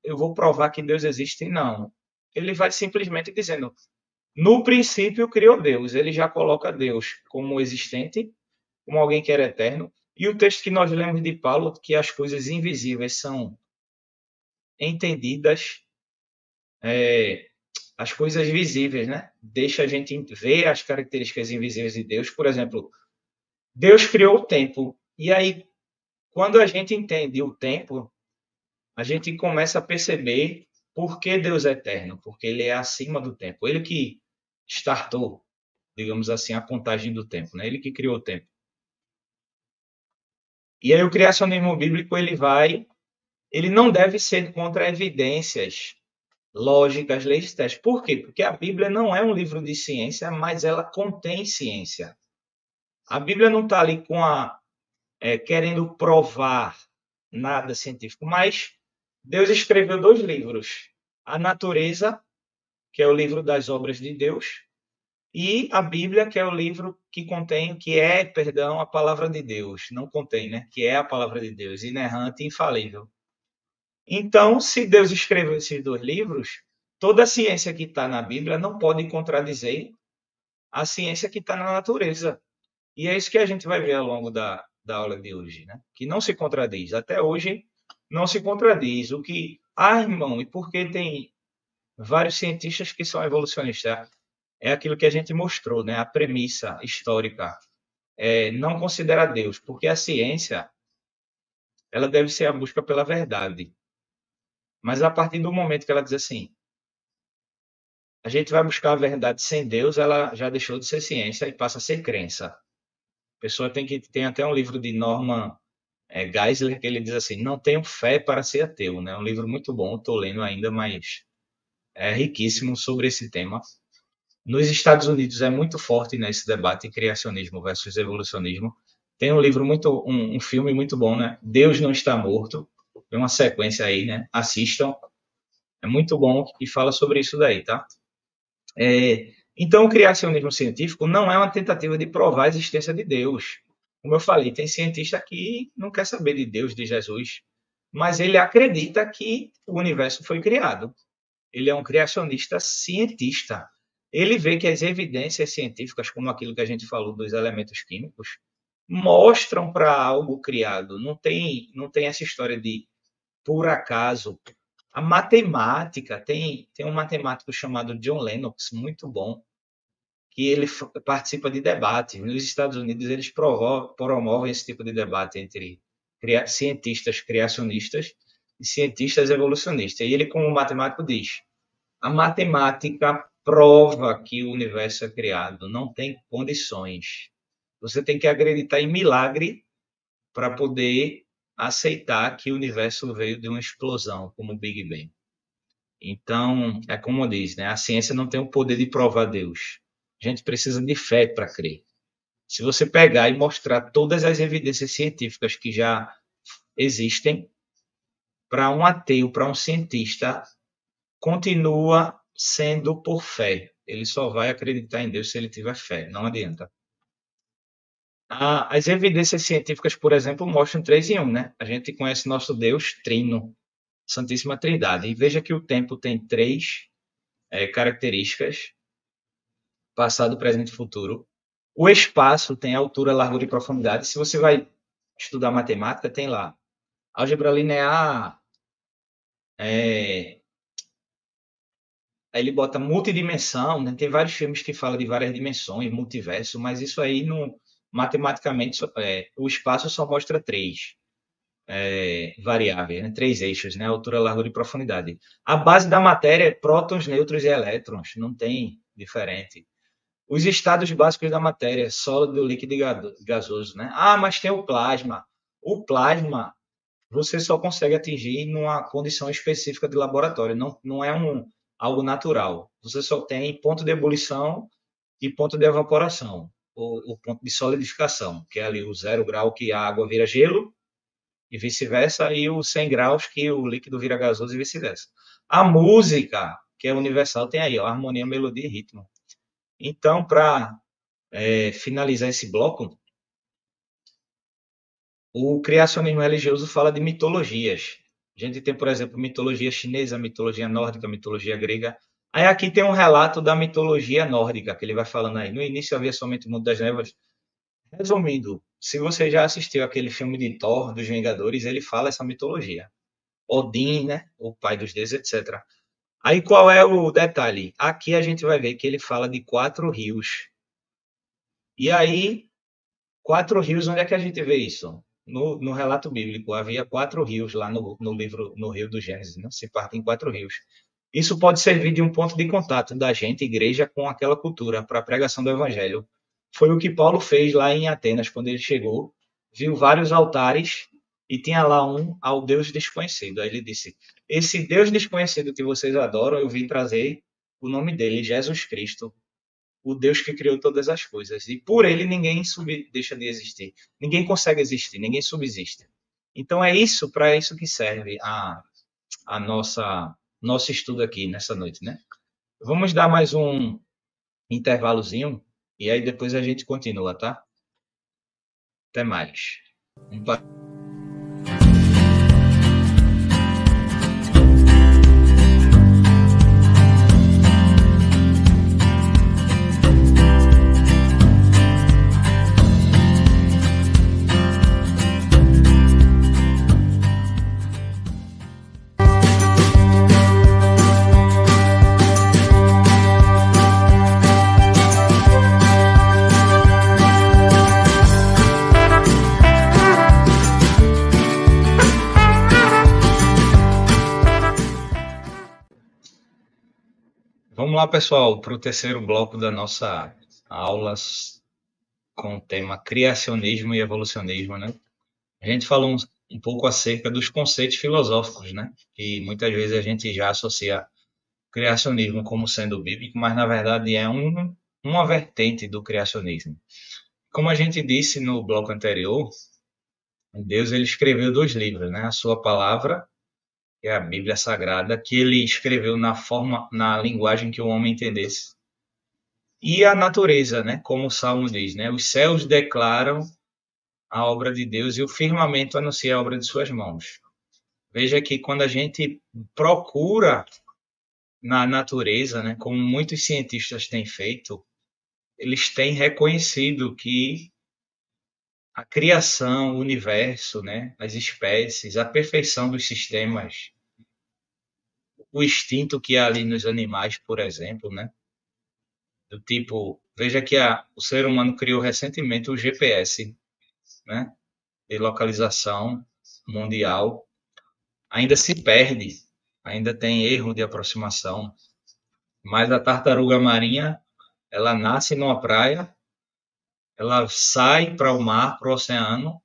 eu vou provar que Deus existe. Não. Ele vai simplesmente dizendo: no princípio criou Deus. Ele já coloca Deus como existente, como alguém que era eterno. E o texto que nós lemos de Paulo, que as coisas invisíveis são entendidas, as coisas visíveis, né? Deixa a gente ver as características invisíveis de Deus. Por exemplo, Deus criou o tempo. E aí, quando a gente entende o tempo, a gente começa a perceber por que Deus é eterno, porque ele é acima do tempo. Ele que startou, digamos assim, a contagem do tempo, né? Ele que criou o tempo. E aí o criacionismo bíblico, ele não deve ser contra evidências lógicas, leis, testes. Por quê? Porque a Bíblia não é um livro de ciência, mas ela contém ciência. A Bíblia não está ali querendo provar nada científico, mas Deus escreveu 2 livros: a natureza, que é o livro das obras de Deus, e a Bíblia, que é o livro perdão, a palavra de Deus. Não contém, né? Que é a palavra de Deus, inerrante e infalível. Então, se Deus escreveu esses 2 livros, toda a ciência que está na Bíblia não pode contradizer a ciência que está na natureza. E é isso que a gente vai ver ao longo da aula de hoje, né? Que não se contradiz. Até hoje, não se contradiz. Irmão, e por que tem vários cientistas que são evolucionistas? É aquilo que a gente mostrou, né? A premissa histórica. Não considera Deus, porque a ciência, ela deve ser a busca pela verdade. Mas a partir do momento que ela diz assim, a gente vai buscar a verdade sem Deus, ela já deixou de ser ciência e passa a ser crença. A pessoa tem até um livro de Norman Geisler que ele diz assim: não tenho fé para ser ateu, né? É um livro muito bom, estou lendo ainda, mas é riquíssimo sobre esse tema. Nos Estados Unidos é muito forte nesse debate criacionismo versus evolucionismo. Tem um filme muito bom, né? Deus Não Está Morto. Tem uma sequência aí, né? Assistam. É muito bom e fala sobre isso daí, tá? Então, o criacionismo científico não é uma tentativa de provar a existência de Deus. Como eu falei, tem cientista que não quer saber de Deus, de Jesus, mas ele acredita que o universo foi criado. Ele é um criacionista cientista. Ele vê que as evidências científicas, como aquilo que a gente falou dos elementos químicos, mostram para algo criado. Não tem essa história de por acaso. A matemática, tem um matemático chamado John Lennox, muito bom, que ele participa de debates. Nos Estados Unidos, eles promovem esse tipo de debate entre cientistas criacionistas e cientistas evolucionistas. E ele, como matemático, diz: a matemática prova que o universo é criado, não tem condições. Você tem que acreditar em milagre para poder aceitar que o universo veio de uma explosão, como o Big Bang. Então, é como diz, né? A ciência não tem o poder de provar Deus. A gente precisa de fé para crer. Se você pegar e mostrar todas as evidências científicas que já existem, para um ateu, para um cientista, continua sendo por fé. Ele só vai acreditar em Deus se ele tiver fé. Não adianta. As evidências científicas, por exemplo, mostram 3 em 1, né? A gente conhece nosso Deus trino, Santíssima Trindade. E veja que o tempo tem 3 características: passado, presente e futuro. O espaço tem altura, largura e profundidade. Se você vai estudar matemática, tem lá. Álgebra linear, aí ele bota multidimensão, né? Tem vários filmes que falam de várias dimensões, multiverso, mas isso aí, matematicamente, o espaço só mostra 3 variáveis, né? 3 eixos, né? Altura, largura e profundidade. A base da matéria é prótons, nêutrons e elétrons, não tem diferente. Os estados básicos da matéria, sólido, líquido e gasoso, né? Mas tem o plasma. O plasma você só consegue atingir numa condição específica de laboratório. Não é algo natural. Você só tem ponto de ebulição e ponto de evaporação, o ponto de solidificação, que é ali o 0 grau que a água vira gelo e vice-versa, e o 100 graus que o líquido vira gasoso e vice-versa. A música, que é universal, tem aí, ó, harmonia, melodia e ritmo. Então, para finalizar esse bloco, o criacionismo religioso fala de mitologias. A gente tem, por exemplo, mitologia chinesa, mitologia nórdica, mitologia grega. Aí aqui tem um relato da mitologia nórdica, que ele vai falando aí. No início havia somente o mundo das névoas. Resumindo, se você já assistiu aquele filme de Thor, dos Vingadores, ele fala essa mitologia. Odin, né? O pai dos deuses, etc. Aí qual é o detalhe? Aqui a gente vai ver que ele fala de 4 rios. E aí, 4 rios, onde é que a gente vê isso? No relato bíblico, havia 4 rios lá no livro, no Rio do Gênesis, né? Se partem 4 rios. Isso pode servir de um ponto de contato da gente, igreja, com aquela cultura, para a pregação do evangelho. Foi o que Paulo fez lá em Atenas, quando ele chegou, viu vários altares e tinha lá um ao Deus desconhecido. Aí ele disse: esse Deus desconhecido que vocês adoram, eu vim trazer o nome dele, Jesus Cristo, o Deus que criou todas as coisas. E por ele ninguém deixa de existir. Ninguém consegue existir, ninguém subsiste. Então é isso, para isso que serve a nosso estudo aqui nessa noite, né? Vamos dar mais um intervalozinho e aí depois a gente continua, tá? Até mais. Um Vamos lá, pessoal, para o terceiro bloco da nossa aula com o tema criacionismo e evolucionismo, né? A gente falou um pouco acerca dos conceitos filosóficos, né? Que muitas vezes a gente já associa criacionismo como sendo bíblico, mas na verdade é uma vertente do criacionismo. Como a gente disse no bloco anterior, Deus ele escreveu 2 livros, né? A sua palavra, que é a Bíblia Sagrada, que ele escreveu na linguagem que o homem entendesse. E a natureza, né? Como o Salmo diz, né? Os céus declaram a obra de Deus e o firmamento anuncia a obra de suas mãos. Veja que quando a gente procura na natureza, né, como muitos cientistas têm feito, eles têm reconhecido que a criação, o universo, né, as espécies, a perfeição dos sistemas, o instinto que há ali nos animais, por exemplo, né, do tipo, veja que o ser humano criou recentemente o GPS, né, de localização mundial, ainda se perde, ainda tem erro de aproximação, mas a tartaruga marinha, ela nasce numa praia, ela sai para o mar, para o oceano,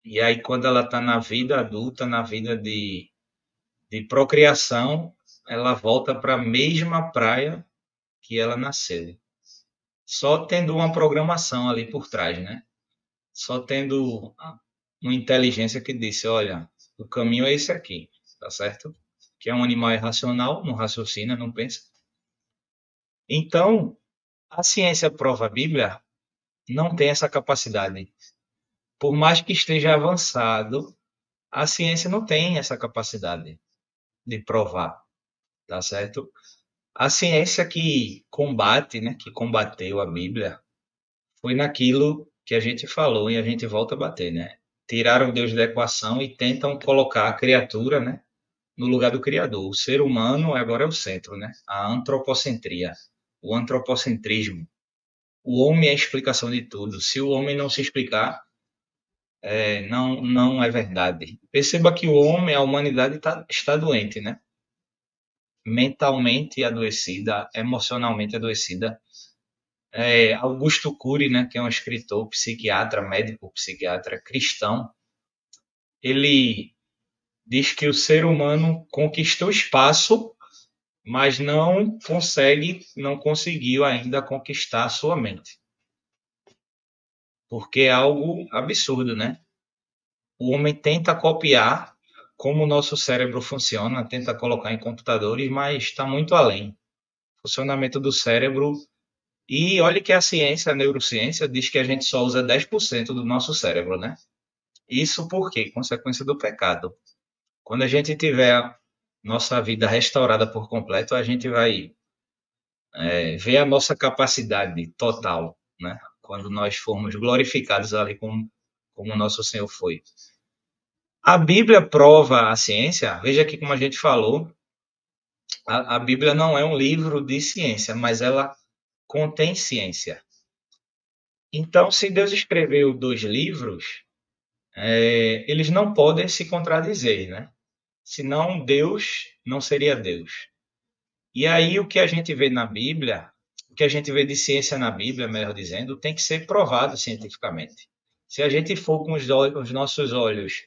e aí quando ela está na vida adulta, na vida de procriação, ela volta para a mesma praia que ela nasceu. Só tendo uma programação ali por trás, né? Só tendo uma inteligência que disse, olha, o caminho é esse aqui, tá certo? Que é um animal irracional, não raciocina, não pensa. Então, a ciência prova a Bíblia não tem essa capacidade. Por mais que esteja avançado, a ciência não tem essa capacidade de provar, tá certo? A ciência que combate, né, que combateu a Bíblia, foi naquilo que a gente falou e a gente volta a bater, né? Tiraram Deus da equação e tentam colocar a criatura, né, no lugar do Criador. O ser humano agora é o centro, né? A antropocentria, o antropocentrismo. O homem é a explicação de tudo. Se o homem não se explicar, não é verdade. Perceba que o homem, a humanidade está doente, né? Mentalmente adoecida, emocionalmente adoecida. Augusto Cury, né, que é um escritor, psiquiatra, médico psiquiatra cristão, ele diz que o ser humano conquistou espaço, mas não conseguiu ainda conquistar a sua mente. Porque é algo absurdo, né? O homem tenta copiar como o nosso cérebro funciona, tenta colocar em computadores, mas está muito além. O funcionamento do cérebro. E olha que a ciência, a neurociência, diz que a gente só usa 10% do nosso cérebro, né? Isso por quê? Consequência do pecado. Quando a gente tiver nossa vida restaurada por completo, a gente vai ver a nossa capacidade total, né? Quando nós formos glorificados ali como o nosso Senhor foi. A Bíblia prova a ciência, veja aqui como a gente falou, a Bíblia não é um livro de ciência, mas ela contém ciência. Então, se Deus escreveu 2 livros, eles não podem se contradizer, né? Senão Deus não seria Deus. E aí o que a gente vê na Bíblia, o que a gente vê de ciência na Bíblia, melhor dizendo, tem que ser provado cientificamente. Se a gente for com os nossos olhos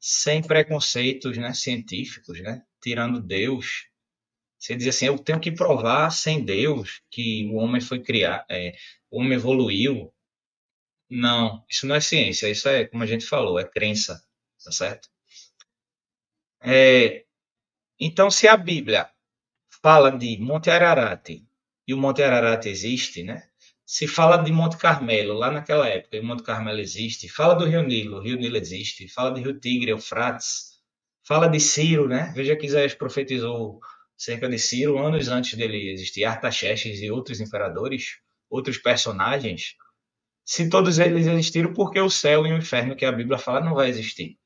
sem preconceitos, né, científicos, né, tirando Deus, você diz assim, eu tenho que provar sem Deus que o homem foi criado, o homem evoluiu. Não, isso não é ciência, isso é, como a gente falou, é crença, tá certo? É, então, se a Bíblia fala de Monte Ararat, e o Monte Ararat existe, né? Se fala de Monte Carmelo, lá naquela época, e o Monte Carmelo existe, fala do Rio Nilo, o Rio Nilo existe, fala de Rio Tigre, Eufrates, fala de Ciro, né? Veja que Isaías profetizou cerca de Ciro anos antes dele existir, Artaxerxes e outros imperadores, outros personagens. Se todos eles existiram, por que o céu e o inferno que a Bíblia fala não vai existir?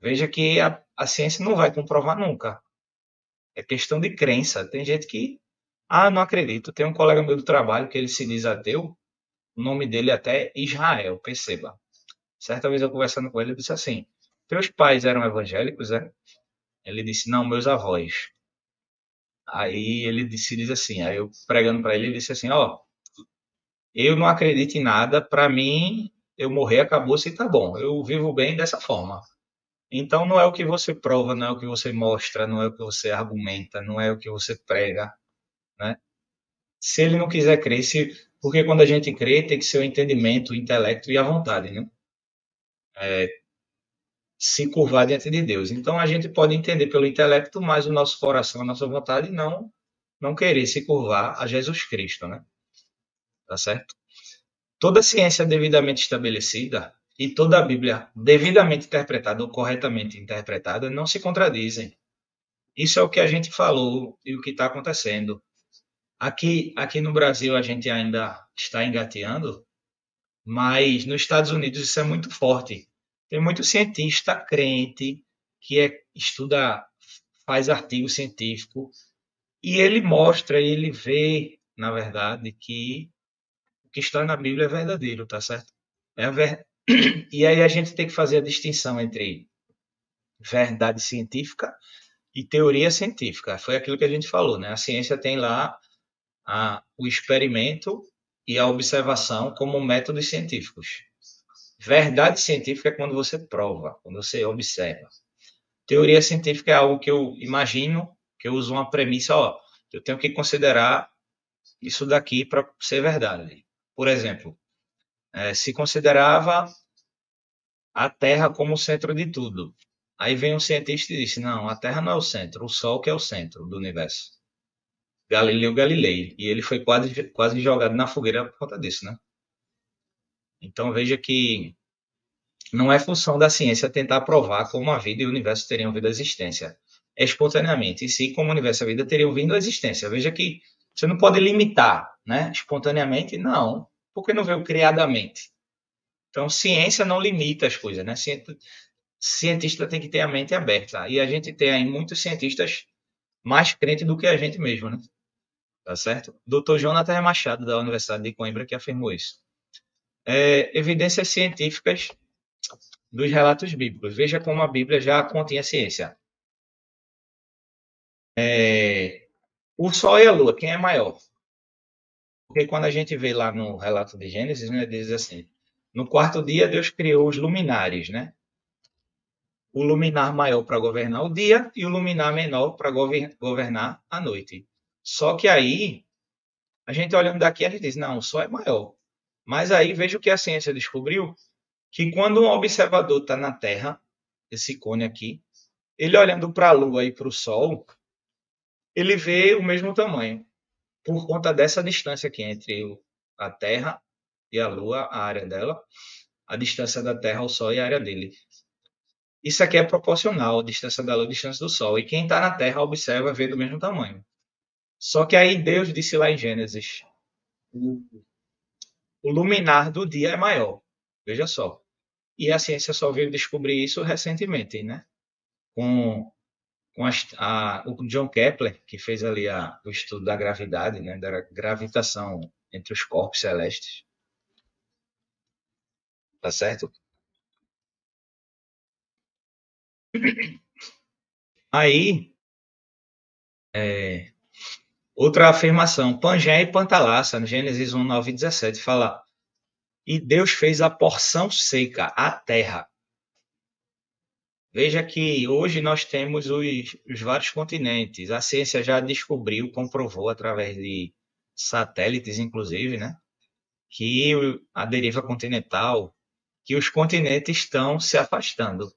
Veja que a ciência não vai comprovar nunca. É questão de crença. Tem gente que, não acredito. Tem um colega meu do trabalho que ele se diz ateu, o nome dele até é Israel, perceba. Certa vez eu conversando com ele, ele disse assim: teus pais eram evangélicos, é? Ele disse: não, meus avós. Aí ele se diz assim, aí eu pregando para ele, ele disse assim: ó, eu não acredito em nada, para mim, eu morrer acabou-se e tá bom. Eu vivo bem dessa forma. Então não é o que você prova, não é o que você mostra, não é o que você argumenta, não é o que você prega, né? Se ele não quiser crer, porque quando a gente crê, tem que ser o entendimento, o intelecto e a vontade, né? Se curvar diante de Deus. Então a gente pode entender pelo intelecto, mas o nosso coração, a nossa vontade não querer se curvar a Jesus Cristo, né? Tá certo? Toda ciência devidamente estabelecida e toda a Bíblia devidamente interpretada ou corretamente interpretada não se contradizem. Isso é o que a gente falou e o que está acontecendo. Aqui no Brasil a gente ainda está engateando, mas nos Estados Unidos isso é muito forte. Tem muito cientista crente que estuda, faz artigo científico e ele mostra, ele vê, na verdade, que o que está na Bíblia é verdadeiro, tá certo? É a ver... E aí a gente tem que fazer a distinção entre verdade científica e teoria científica. Foi aquilo que a gente falou, né? A ciência tem lá o experimento e a observação como métodos científicos. Verdade científica é quando você prova, quando você observa. Teoria científica é algo que eu imagino, que eu uso uma premissa, ó, eu tenho que considerar isso daqui para ser verdade. Por exemplo, se considerava a Terra como o centro de tudo. Aí vem um cientista e diz, não, a Terra não é o centro, o Sol que é o centro do universo. Galileu Galilei. E ele foi quase jogado na fogueira por conta disso, né? Então veja que não é função da ciência tentar provar como a vida e o universo teriam vindo à existência espontaneamente, e se como o universo e a vida teriam vindo à existência. Veja que você não pode limitar, né? Espontaneamente, não, porque não veio criadamente. Então, ciência não limita as coisas, né? Cientista tem que ter a mente aberta. E a gente tem aí muitos cientistas mais crentes do que a gente mesmo, né? Tá certo? Dr. Jonathan Machado, da Universidade de Coimbra, que afirmou isso. Evidências científicas dos relatos bíblicos. Veja como a Bíblia já continha ciência. O Sol e a Lua, quem é maior? Porque quando a gente vê lá no relato de Gênesis, né, diz assim: no quarto dia Deus criou os luminares, né? o luminar maior para governar o dia e o luminar menor para governar a noite. Só que aí, a gente olhando daqui, a gente diz, não, o Sol é maior. Mas aí veja o que a ciência descobriu, que quando um observador está na Terra, esse cone aqui, ele olhando para a Lua e para o Sol, ele vê o mesmo tamanho, por conta dessa distância aqui entre a Terra e a Lua, a área dela, a distância da Terra ao Sol e a área dele. Isso aqui é proporcional à distância da Lua à distância do Sol. E quem está na Terra observa vê do mesmo tamanho. Só que aí Deus disse lá em Gênesis: o luminar do dia é maior. Veja só. E a ciência só veio descobrir isso recentemente, né? Com o John Kepler, que fez ali o estudo da gravidade, né? Da gravitação entre os corpos celestes. Tá certo? Aí, outra afirmação, Pangé e Pantalassa, no Gênesis 1, 9 e 17, fala: e Deus fez a porção seca, a terra. Veja que hoje nós temos os vários continentes. A ciência já descobriu, comprovou através de satélites, inclusive, né, que a deriva continental, que os continentes estão se afastando.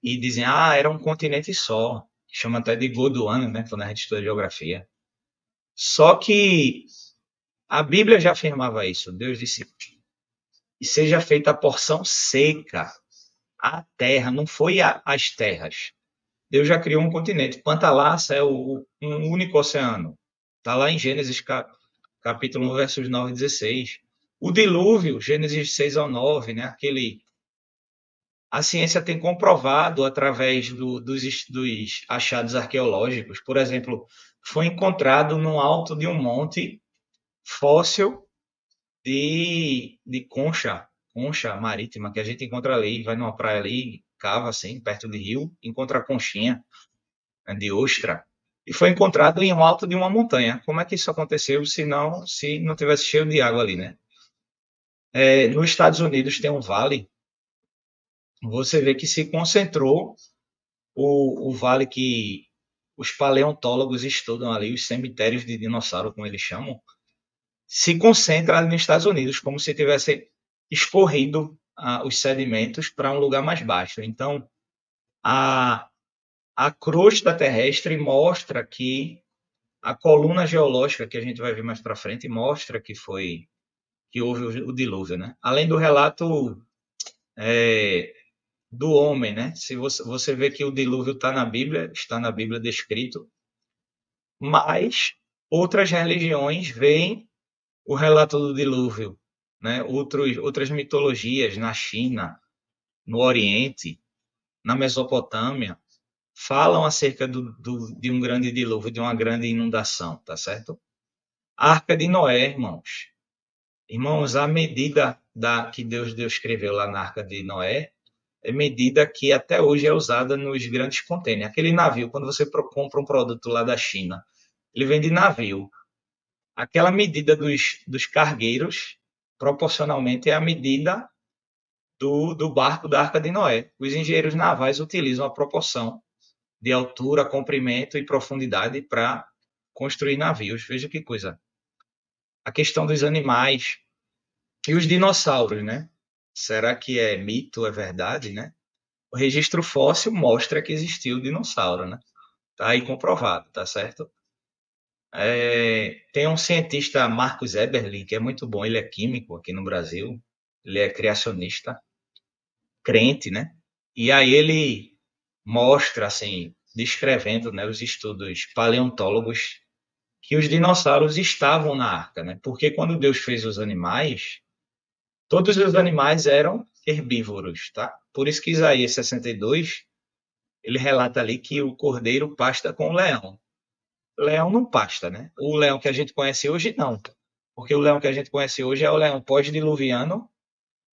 E dizem, era um continente só. Chama até de Gondwana, né, quando a gente estuda geografia. Só que a Bíblia já afirmava isso. Deus disse, e seja feita a porção seca, a terra, não foi as terras. Deus já criou um continente. Pantalassa é um único oceano. Está lá em Gênesis capítulo 1, versos 9 e 16. O dilúvio, Gênesis 6 ao 9, né? A ciência tem comprovado através dos achados arqueológicos. Por exemplo, foi encontrado no alto de um monte fóssil de concha marítima, que a gente encontra ali, vai numa praia ali, cava assim, perto de rio, encontra a conchinha, né, de ostra, e foi encontrado em um alto de uma montanha. Como é que isso aconteceu se não tivesse cheio de água ali, né? Nos Estados Unidos tem um vale, você vê que se concentrou o vale que os paleontólogos estudam ali, os cemitérios de dinossauro, como eles chamam, se concentra ali nos Estados Unidos, como se tivesse escorrido os sedimentos para um lugar mais baixo. Então, a crosta terrestre mostra que a coluna geológica, que a gente vai ver mais para frente, mostra que houve o dilúvio, né? Além do relato do homem, né? Se você vê que o dilúvio está na Bíblia descrito, mas outras religiões veem o relato do dilúvio, né? Outras mitologias na China, no Oriente, na Mesopotâmia, falam acerca de um grande dilúvio, de uma grande inundação, tá certo? A Arca de Noé, irmãos. Irmãos, a medida que Deus descreveu lá na Arca de Noé é medida que até hoje é usada nos grandes contêineres. Aquele navio, quando você compra um produto lá da China, ele vem de navio. Aquela medida dos cargueiros, proporcionalmente, é a medida do barco da Arca de Noé. Os engenheiros navais utilizam a proporção de altura, comprimento e profundidade para construir navios. Veja que coisa. A questão dos animais e os dinossauros, né? Será que é mito, é verdade, né? O registro fóssil mostra que existiu o dinossauro, né? Tá aí comprovado, tá certo? Tem um cientista, Marcos Eberlin, que é muito bom, ele é químico aqui no Brasil, ele é criacionista, crente, né? E aí ele mostra, assim, descrevendo, né, os estudos paleontólogos, que os dinossauros estavam na arca, né? Porque quando Deus fez os animais, todos os animais eram herbívoros, tá? Por isso que Isaías 62, ele relata ali que o cordeiro pasta com o leão. Leão não pasta, né? O leão que a gente conhece hoje, não. Porque o leão que a gente conhece hoje é o leão pós-diluviano,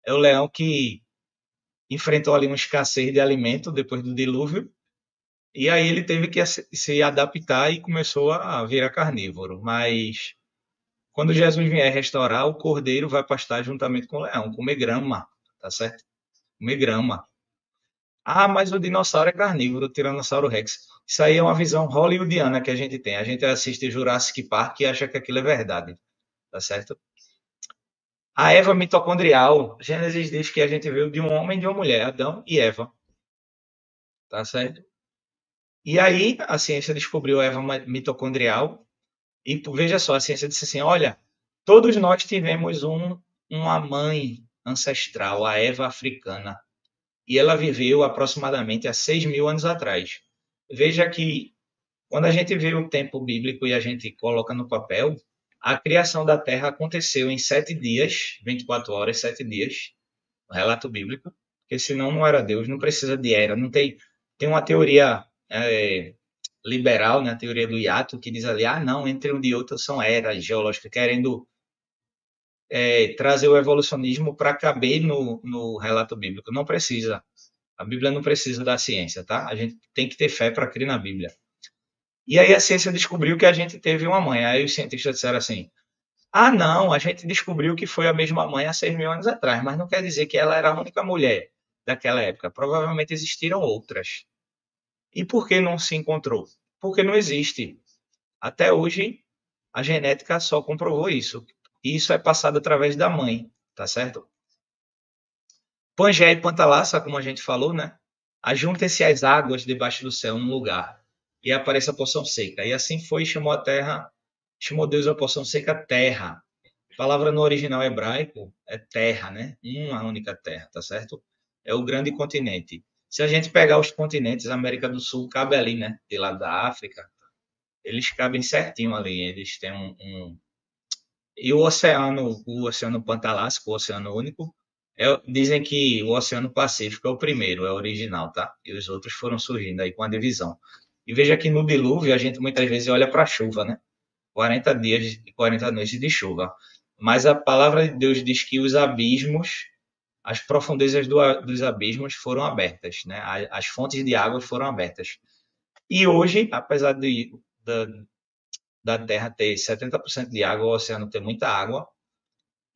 é o leão que enfrentou ali uma escassez de alimento depois do dilúvio, e aí ele teve que se adaptar e começou a virar carnívoro. Mas quando Jesus vier restaurar, o cordeiro vai pastar juntamente com o leão, comer grama, tá certo? Comer grama. Ah, mas o dinossauro é carnívoro, o Tiranossauro Rex. Isso aí é uma visão hollywoodiana que a gente tem. A gente assiste Jurassic Park e acha que aquilo é verdade, tá certo? A Eva mitocondrial, Gênesis diz que a gente veio de um homem e de uma mulher, Adão e Eva, tá certo? E aí a ciência descobriu a Eva mitocondrial e veja só, a ciência disse assim, olha, todos nós tivemos uma mãe ancestral, a Eva africana, e ela viveu aproximadamente há 6.000 anos atrás. Veja que quando a gente vê o tempo bíblico e a gente coloca no papel, a criação da Terra aconteceu em 7 dias, 24 horas, 7 dias, o relato bíblico, porque senão não era Deus, não precisa de era, não tem uma teoria liberal, né, a teoria do hiato, que diz ali, ah, não, entre um e outro são eras geológicas, querendo trazer o evolucionismo para caber no relato bíblico. Não precisa. A Bíblia não precisa da ciência, tá? A gente tem que ter fé para crer na Bíblia. E aí a ciência descobriu que a gente teve uma mãe. Aí os cientistas disseram assim: ah, não, a gente descobriu que foi a mesma mãe há 6.000 anos atrás, mas não quer dizer que ela era a única mulher daquela época. Provavelmente existiram outras. E por que não se encontrou? Porque não existe. Até hoje, a genética só comprovou isso. E isso é passado através da mãe, tá certo? Pangeia e Pantalassa, como a gente falou, né? Ajuntem-se as águas debaixo do céu num lugar e apareça a porção seca. E assim foi, chamou a terra, chamou Deus a porção seca terra. A palavra no original hebraico é terra, né? Uma única terra, tá certo? É o grande continente. Se a gente pegar os continentes, a América do Sul cabe ali, né? De lá da África, eles cabem certinho ali. Eles têm E o oceano Pantalássico, o oceano único, dizem que o Oceano Pacífico é o primeiro, é o original, tá? E os outros foram surgindo aí com a divisão. E veja que no dilúvio a gente muitas vezes olha para a chuva, né? 40 dias e 40 noites de chuva. Mas a palavra de Deus diz que os abismos, as profundezas dos abismos foram abertas, né? As fontes de água foram abertas. E hoje, apesar da Terra ter 70% de água, o oceano ter muita água,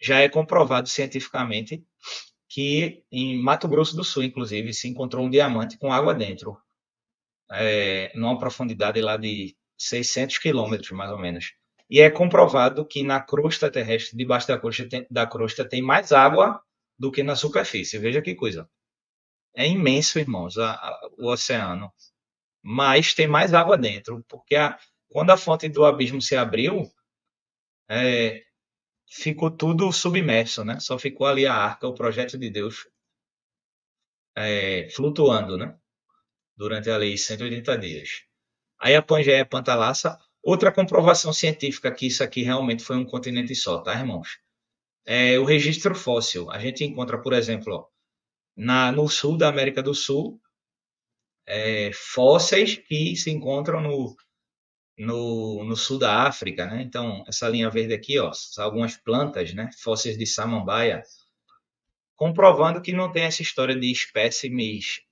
já é comprovado cientificamente que em Mato Grosso do Sul, inclusive, se encontrou um diamante com água dentro, numa profundidade lá de 600 quilômetros, mais ou menos. E é comprovado que na crosta terrestre, debaixo da crosta, tem mais água do que na superfície. Veja que coisa. É imenso, irmãos, o oceano. Mas tem mais água dentro, porque quando a fonte do abismo se abriu, é, ficou tudo submerso, né? Só ficou ali a arca, o projeto de Deus, flutuando, né? Durante ali 180 dias. Aí a Pangeia Pantalassa, outra comprovação científica que isso aqui realmente foi um continente só, tá, irmãos? É o registro fóssil. A gente encontra, por exemplo, ó, no sul da América do Sul, fósseis que se encontram no sul da África, né? Então, essa linha verde aqui, ó, são algumas plantas, né? Fósseis de samambaia, comprovando que não tem essa história de espécimes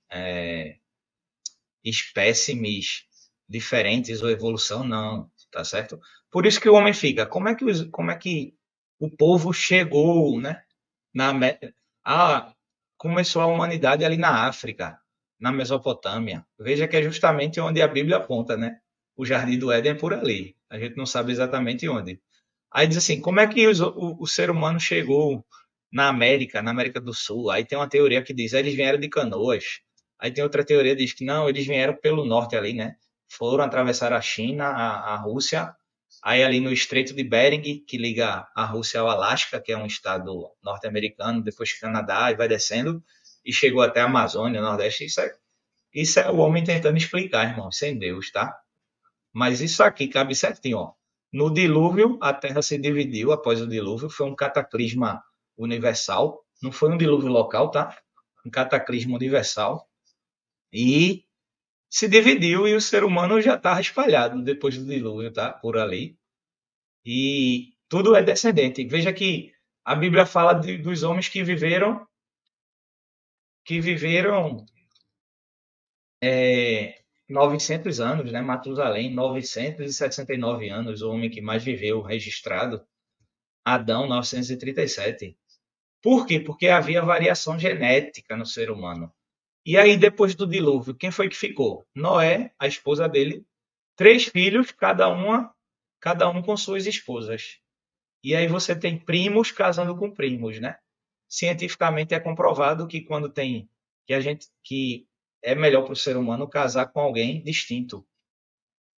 diferentes ou evolução, não, tá certo? Por isso que o homem fica, como é que o povo chegou, né? Na, ah, começou a humanidade ali na África, na Mesopotâmia. Veja que é justamente onde a Bíblia aponta, né? O Jardim do Éden é por ali. A gente não sabe exatamente onde. Aí diz assim, como é que o ser humano chegou na América do Sul? Aí tem uma teoria que diz, eles vieram de canoas. Aí tem outra teoria que diz que não, eles vieram pelo norte ali, né? Foram atravessar a China, a Rússia, aí ali no Estreito de Bering, que liga a Rússia ao Alasca, que é um estado norte-americano, depois Canadá, e vai descendo, e chegou até a Amazônia, Nordeste. Isso é o homem tentando explicar, irmão, sem Deus, tá? Mas isso aqui cabe certinho, ó. No dilúvio, a Terra se dividiu após o dilúvio, foi um cataclisma universal, não foi um dilúvio local, tá? Um cataclisma universal. E se dividiu e o ser humano já estava espalhado depois do dilúvio, tá? Por ali. E tudo é descendente. Veja que a Bíblia fala dos homens que viveram 900 anos, né? Matusalém, 969 anos, o homem que mais viveu registrado. Adão, 937. Por quê? Porque havia variação genética no ser humano. E aí, depois do dilúvio, quem foi que ficou? Noé, a esposa dele, 3 filhos, cada um com suas esposas. E aí você tem primos casando com primos, né? Cientificamente é comprovado que quando tem que é melhor para o ser humano casar com alguém distinto,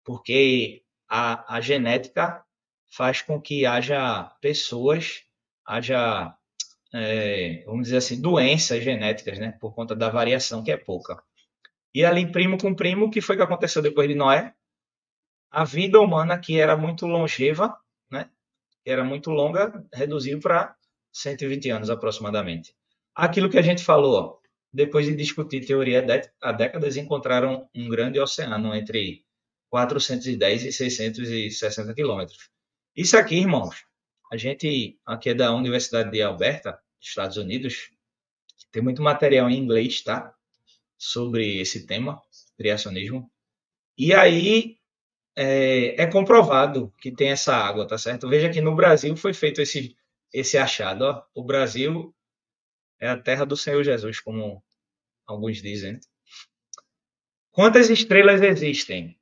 porque a genética faz com que haja pessoas, haja, vamos dizer assim, doenças genéticas, né? Por conta da variação que é pouca. E ali, primo com primo, o que foi que aconteceu depois de Noé? A vida humana, que era muito longeva, né? Que era muito longa, reduziu para 120 anos aproximadamente. Aquilo que a gente falou, ó, depois de discutir teoria há décadas, encontraram um grande oceano entre 410 e 660 quilômetros. Isso aqui, irmãos, a gente aqui é da Universidade de Alberta, Estados Unidos, tem muito material em inglês, tá? Sobre esse tema, criacionismo. E aí é comprovado que tem essa água, tá certo? Veja que no Brasil foi feito esse achado. Ó. O Brasil é a terra do Senhor Jesus, como alguns dizem. Quantas estrelas existem?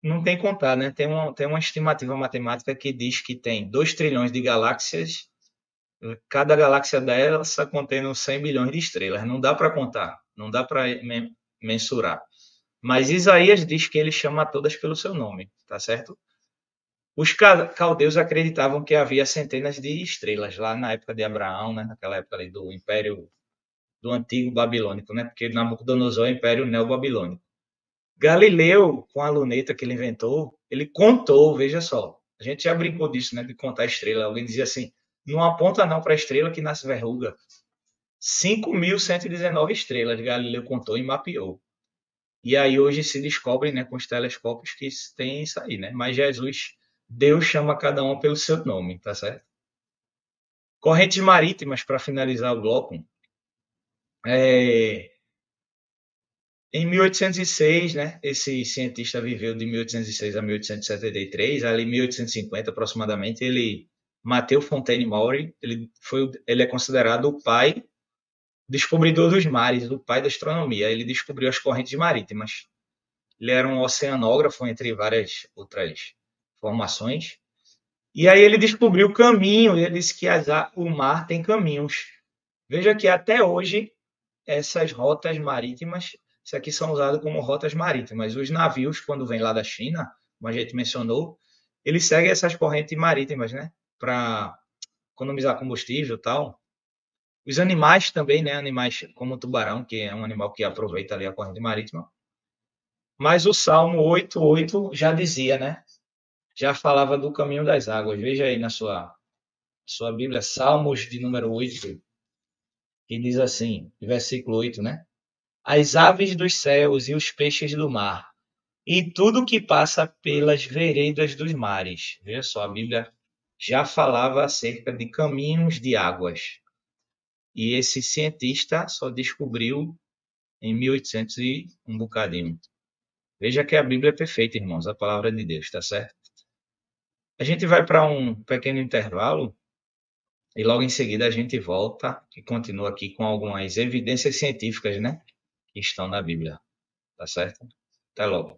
Não tem contar, né? Tem uma estimativa matemática que diz que tem 2 trilhões de galáxias, cada galáxia dessa contendo 100 bilhões de estrelas. Não dá para contar, não dá para mensurar. Mas Isaías diz que ele chama todas pelo seu nome, tá certo? Os caldeus acreditavam que havia centenas de estrelas lá na época de Abraão, né? Naquela época ali do Império do Antigo Babilônico, né? Porque Nabucodonosor é o Império Neobabilônico. Galileu, com a luneta que ele inventou, ele contou, veja só. A gente já brincou disso, né? De contar estrela. Alguém dizia assim: não aponta não para a estrela que nasce verruga. 5.119 estrelas Galileu contou e mapeou. E aí hoje se descobre, né, com os telescópios que tem isso aí, né? Mas Jesus, Deus chama cada um pelo seu nome, tá certo? Correntes marítimas, para finalizar o bloco. Em 1806, né, esse cientista viveu de 1806 a 1873, ali em 1850 aproximadamente, ele, Matthew Fontaine Maury, ele é considerado o pai, descobridor dos mares, o pai da astronomia. Ele descobriu as correntes marítimas. Ele era um oceanógrafo, entre várias outras formações. E aí ele descobriu o caminho, ele disse que o mar tem caminhos. Veja que até hoje, essas rotas marítimas, isso aqui são usadas como rotas marítimas. Os navios, quando vêm lá da China, como a gente mencionou, eles seguem essas correntes marítimas, né? Para economizar combustível e tal. Os animais também, né? Animais como o tubarão, que é um animal que aproveita ali a corrente marítima. Mas o Salmo 8:8 já dizia, né? Já falava do caminho das águas. Veja aí na sua Bíblia, Salmos de número 8, que diz assim, versículo 8, né? As aves dos céus e os peixes do mar, e tudo que passa pelas veredas dos mares. Veja só, a Bíblia já falava acerca de caminhos de águas. E esse cientista só descobriu em 1800 e um bocadinho. Veja que a Bíblia é perfeita, irmãos, a palavra de Deus, tá certo? A gente vai para um pequeno intervalo e logo em seguida a gente volta e continua aqui com algumas evidências científicas, né, que estão na Bíblia, tá certo? Até logo.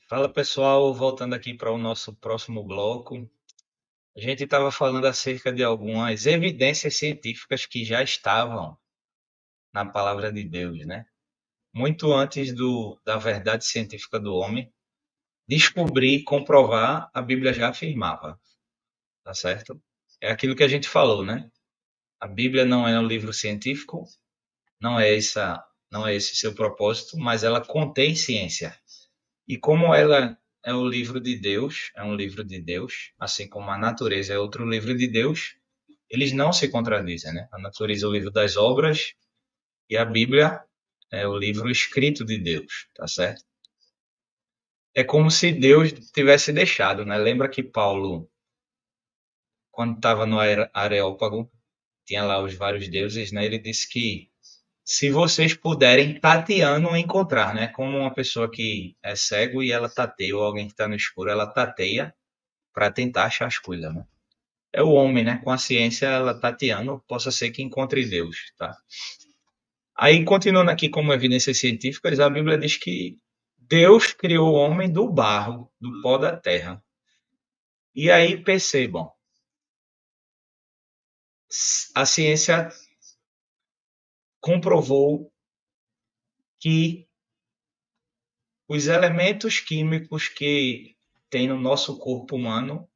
Fala pessoal, voltando aqui para o nosso próximo bloco. A gente estava falando acerca de algumas evidências científicas que já estavam na palavra de Deus, né? Muito antes da verdade científica do homem descobrir, comprovar, a Bíblia já afirmava, tá certo? É aquilo que a gente falou, né? A Bíblia não é um livro científico, não é esse seu propósito, mas ela contém ciência. E como ela é o livro de Deus, é um livro de Deus, assim como a natureza é outro livro de Deus, eles não se contradizem, né? A natureza é o livro das obras e a Bíblia é o livro escrito de Deus, tá certo? É como se Deus tivesse deixado, né? Lembra que Paulo, quando estava no Areópago, tinha lá os vários deuses, né? Ele disse que se vocês puderem tateando encontrar, né? Como uma pessoa que é cego e ela tateia, ou alguém que está no escuro, ela tateia para tentar achar as coisas, né? É o homem, né? Com a ciência, ela tateando, possa ser que encontre Deus, tá? Aí, continuando aqui como evidências científicas, a Bíblia diz que Deus criou o homem do barro, do pó da terra. E aí, percebam, a ciência comprovou que os elementos químicos que tem no nosso corpo humano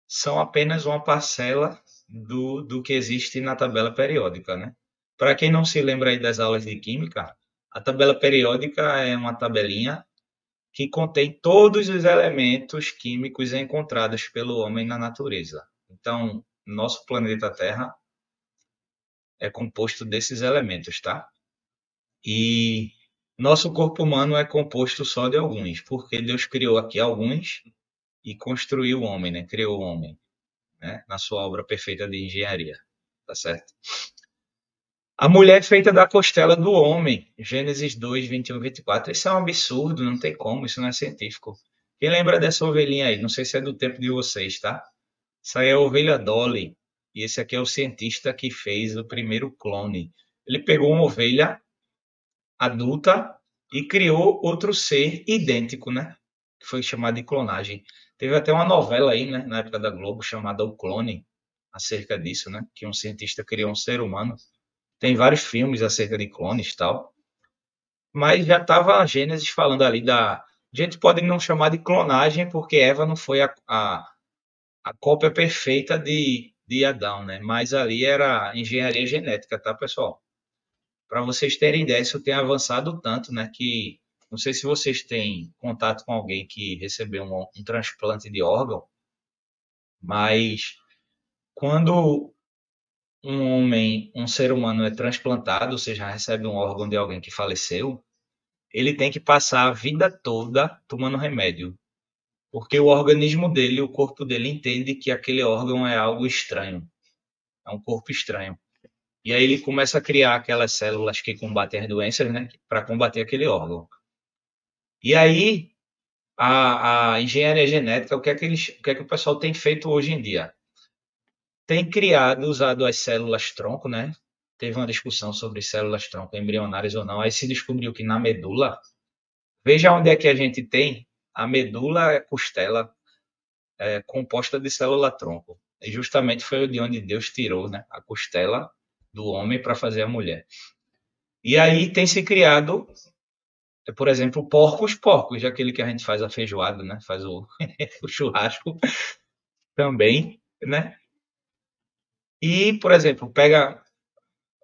são apenas uma parcela do que existe na tabela periódica, né? Para quem não se lembra aí das aulas de química, a tabela periódica é uma tabelinha que contém todos os elementos químicos encontrados pelo homem na natureza. Então, nosso planeta Terra é composto desses elementos, tá? E nosso corpo humano é composto só de alguns, porque Deus criou aqui alguns e construiu o homem, né? Criou o homem, né? Na sua obra perfeita de engenharia, tá certo? A mulher é feita da costela do homem, Gênesis 2, 21 e 24. Isso é um absurdo, não tem como, isso não é científico. Quem lembra dessa ovelhinha aí? Não sei se é do tempo de vocês, tá? Isso aí é a ovelha Dolly. E esse aqui é o cientista que fez o primeiro clone. Ele pegou uma ovelha adulta e criou outro ser idêntico, né? Que foi chamado de clonagem. Teve até uma novela aí, né, na época da Globo, chamada O Clone, acerca disso, né? Que um cientista criou um ser humano. Tem vários filmes acerca de clones e tal. Mas já estava a Gênesis falando ali da. A gente pode não chamar de clonagem, porque Eva não foi a cópia perfeita de Adão, né? Mas ali era engenharia genética, tá, pessoal? Para vocês terem ideia, isso tem avançado tanto, né? Que não sei se vocês têm contato com alguém que recebeu um transplante de órgão, mas quando um homem, um ser humano é transplantado, ou seja, recebe um órgão de alguém que faleceu, ele tem que passar a vida toda tomando remédio, porque o organismo dele, o corpo dele entende que aquele órgão é algo estranho, é um corpo estranho. E aí ele começa a criar aquelas células que combatem as doenças, né, para combater aquele órgão. E aí a engenharia genética, o que é que o pessoal tem feito hoje em dia? Tem criado, usado as células tronco, né? Teve uma discussão sobre células tronco embrionárias ou não. Aí se descobriu que na medula, veja onde é que a gente tem a medula é costela composta de célula tronco. E justamente foi de onde Deus tirou, né, a costela do homem para fazer a mulher. E aí tem se criado, por exemplo, porcos, aquele que a gente faz a feijoada, né, faz o churrasco também, né? E, por exemplo, pega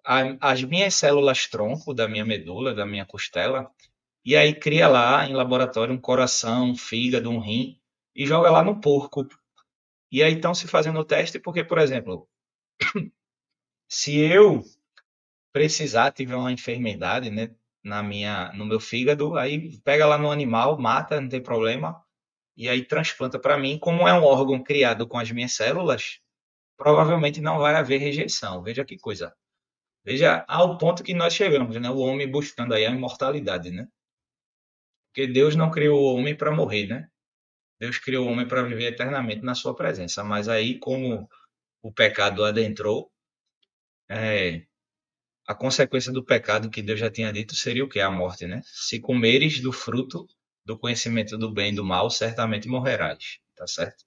as minhas células tronco da minha medula, da minha costela, e aí cria lá em laboratório um coração, um fígado, um rim, e joga lá no porco. E aí estão se fazendo o teste porque, por exemplo, se eu precisar, tiver uma enfermidade, né, no meu fígado, aí pega lá no animal, mata, não tem problema, e aí transplanta para mim, como é um órgão criado com as minhas células, provavelmente não vai haver rejeição. Veja que coisa. Veja ao ponto que nós chegamos, né? O homem buscando aí a imortalidade, né? Porque Deus não criou o homem para morrer, né? Deus criou o homem para viver eternamente na sua presença. Mas aí, como o pecado adentrou, é, a consequência do pecado que Deus já tinha dito seria o quê? A morte, né? Se comeres do fruto do conhecimento do bem e do mal, certamente morrerás. Tá certo?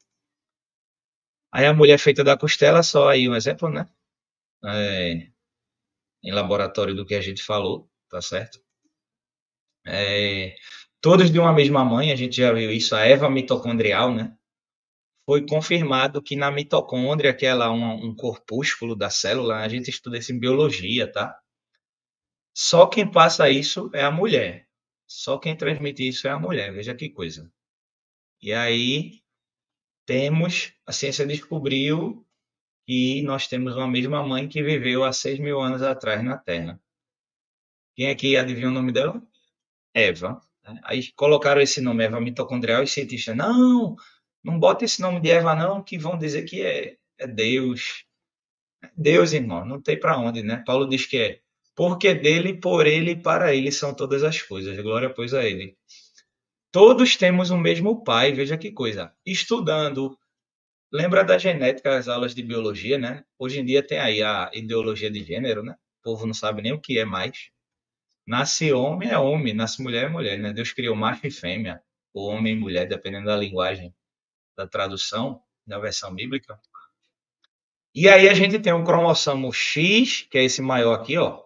Aí a mulher feita da costela, só aí um exemplo, né? É, em laboratório do que a gente falou, tá certo? É, todos de uma mesma mãe, a gente já viu isso, a Eva mitocondrial, né? Foi confirmado que na mitocôndria, que é lá um corpúsculo da célula, a gente estuda isso em biologia, tá? Só quem passa isso é a mulher. Só quem transmite isso é a mulher. Veja que coisa. E aí a ciência descobriu que nós temos uma mesma mãe que viveu há 6.000 anos atrás na Terra. Quem é que adivinha o nome dela? Eva. Né? Aí colocaram esse nome, Eva mitocondrial, e os cientistas, não, não bota esse nome de Eva não, que vão dizer que é É Deus. Deus, irmão, não tem para onde, né? Paulo diz que é porque dele, por ele e para ele são todas as coisas. Glória, pois, a ele. Todos temos o mesmo pai, veja que coisa. Estudando. Lembra da genética, as aulas de biologia, né? Hoje em dia tem aí a ideologia de gênero, né? O povo não sabe nem o que é mais. Nasce homem é homem, nasce mulher é mulher, né? Deus criou macho e fêmea, ou homem e mulher, dependendo da linguagem, da tradução, da versão bíblica. E aí a gente tem o cromossomo X, que é esse maior aqui, ó,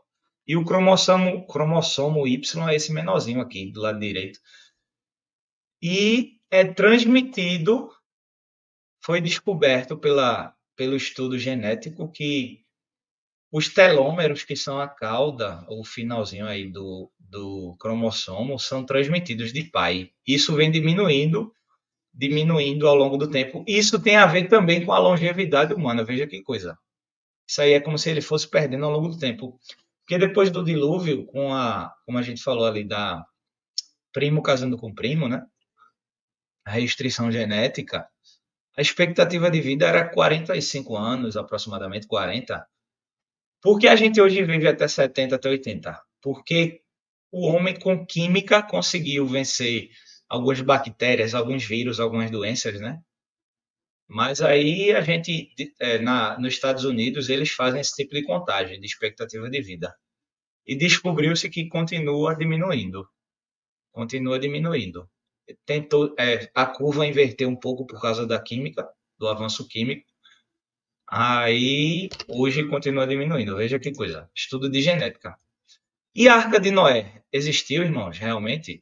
e o cromossomo Y é esse menorzinho aqui, do lado direito. E é transmitido, foi descoberto pelo estudo genético que os telômeros, que são a cauda, o finalzinho aí do cromossomo, são transmitidos de pai. Isso vem diminuindo ao longo do tempo. Isso tem a ver também com a longevidade humana, veja que coisa. Isso aí é como se ele fosse perdendo ao longo do tempo. Porque depois do dilúvio, como a gente falou ali, da primo casando com primo, né? A restrição genética, a expectativa de vida era 45 anos, aproximadamente 40. Por que a gente hoje vive até 70, até 80? Porque o homem com química conseguiu vencer algumas bactérias, alguns vírus, algumas doenças, né? Mas aí a gente, nos Estados Unidos, eles fazem esse tipo de contagem de expectativa de vida. E descobriu-se que continua diminuindo. Continua diminuindo. Tentou, a curva inverteu um pouco por causa da química, do avanço químico. Aí, hoje continua diminuindo. Veja que coisa. Estudo de genética. E a Arca de Noé? Existiu, irmãos, realmente?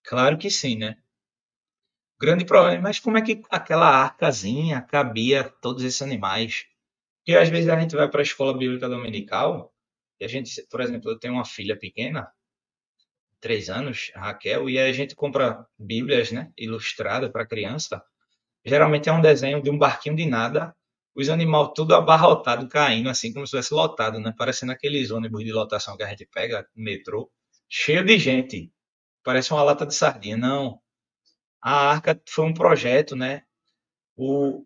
Claro que sim, né? Grande problema, mas como é que aquela arcazinha cabia todos esses animais? Porque às vezes a gente vai para a escola bíblica dominical e a gente, por exemplo, eu tenho uma filha pequena, 3 anos, a Raquel, e aí a gente compra bíblias, né, ilustradas para criança. Geralmente é um desenho de um barquinho de nada, os animais tudo abarrotado, caindo, assim como se estivesse lotado, né? Parecendo aqueles ônibus de lotação que a gente pega, metrô, cheio de gente. Parece uma lata de sardinha. Não, a Arca foi um projeto, né?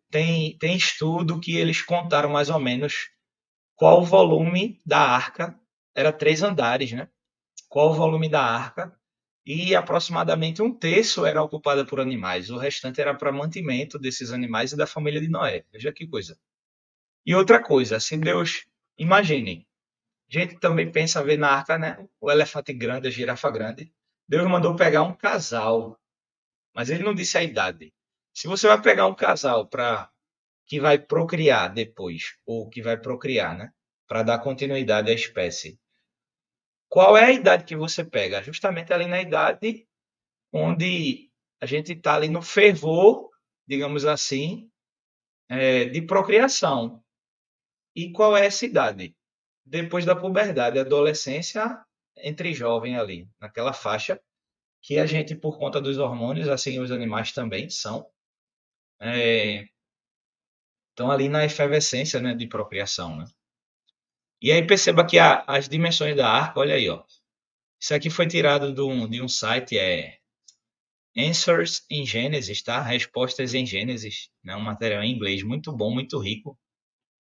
Tem estudo que eles contaram mais ou menos qual o volume da Arca. Era 3 andares, né? Qual o volume da Arca. E aproximadamente um terço era ocupada por animais. O restante era para mantimento desses animais e da família de Noé. Veja que coisa. E outra coisa, se Deus, imaginem, a gente também pensa ver na arca, né? O elefante grande, a girafa grande. Deus mandou pegar um casal, mas ele não disse a idade. Se você vai pegar um casal para que vai procriar depois, ou que vai procriar, né? Para dar continuidade à espécie. Qual é a idade que você pega? Justamente ali na idade onde a gente está ali no fervor, digamos assim, de procriação. E qual é essa idade? Depois da puberdade, adolescência, entre jovem ali, naquela faixa, que a gente, por conta dos hormônios, assim os animais também são, é, estão ali na efervescência, né, de procriação, né? E aí perceba que as dimensões da arca, olha aí, ó. Isso aqui foi tirado de um site, Answers in Genesis, tá? Respostas em Gênesis, né? Um material em inglês muito bom, muito rico.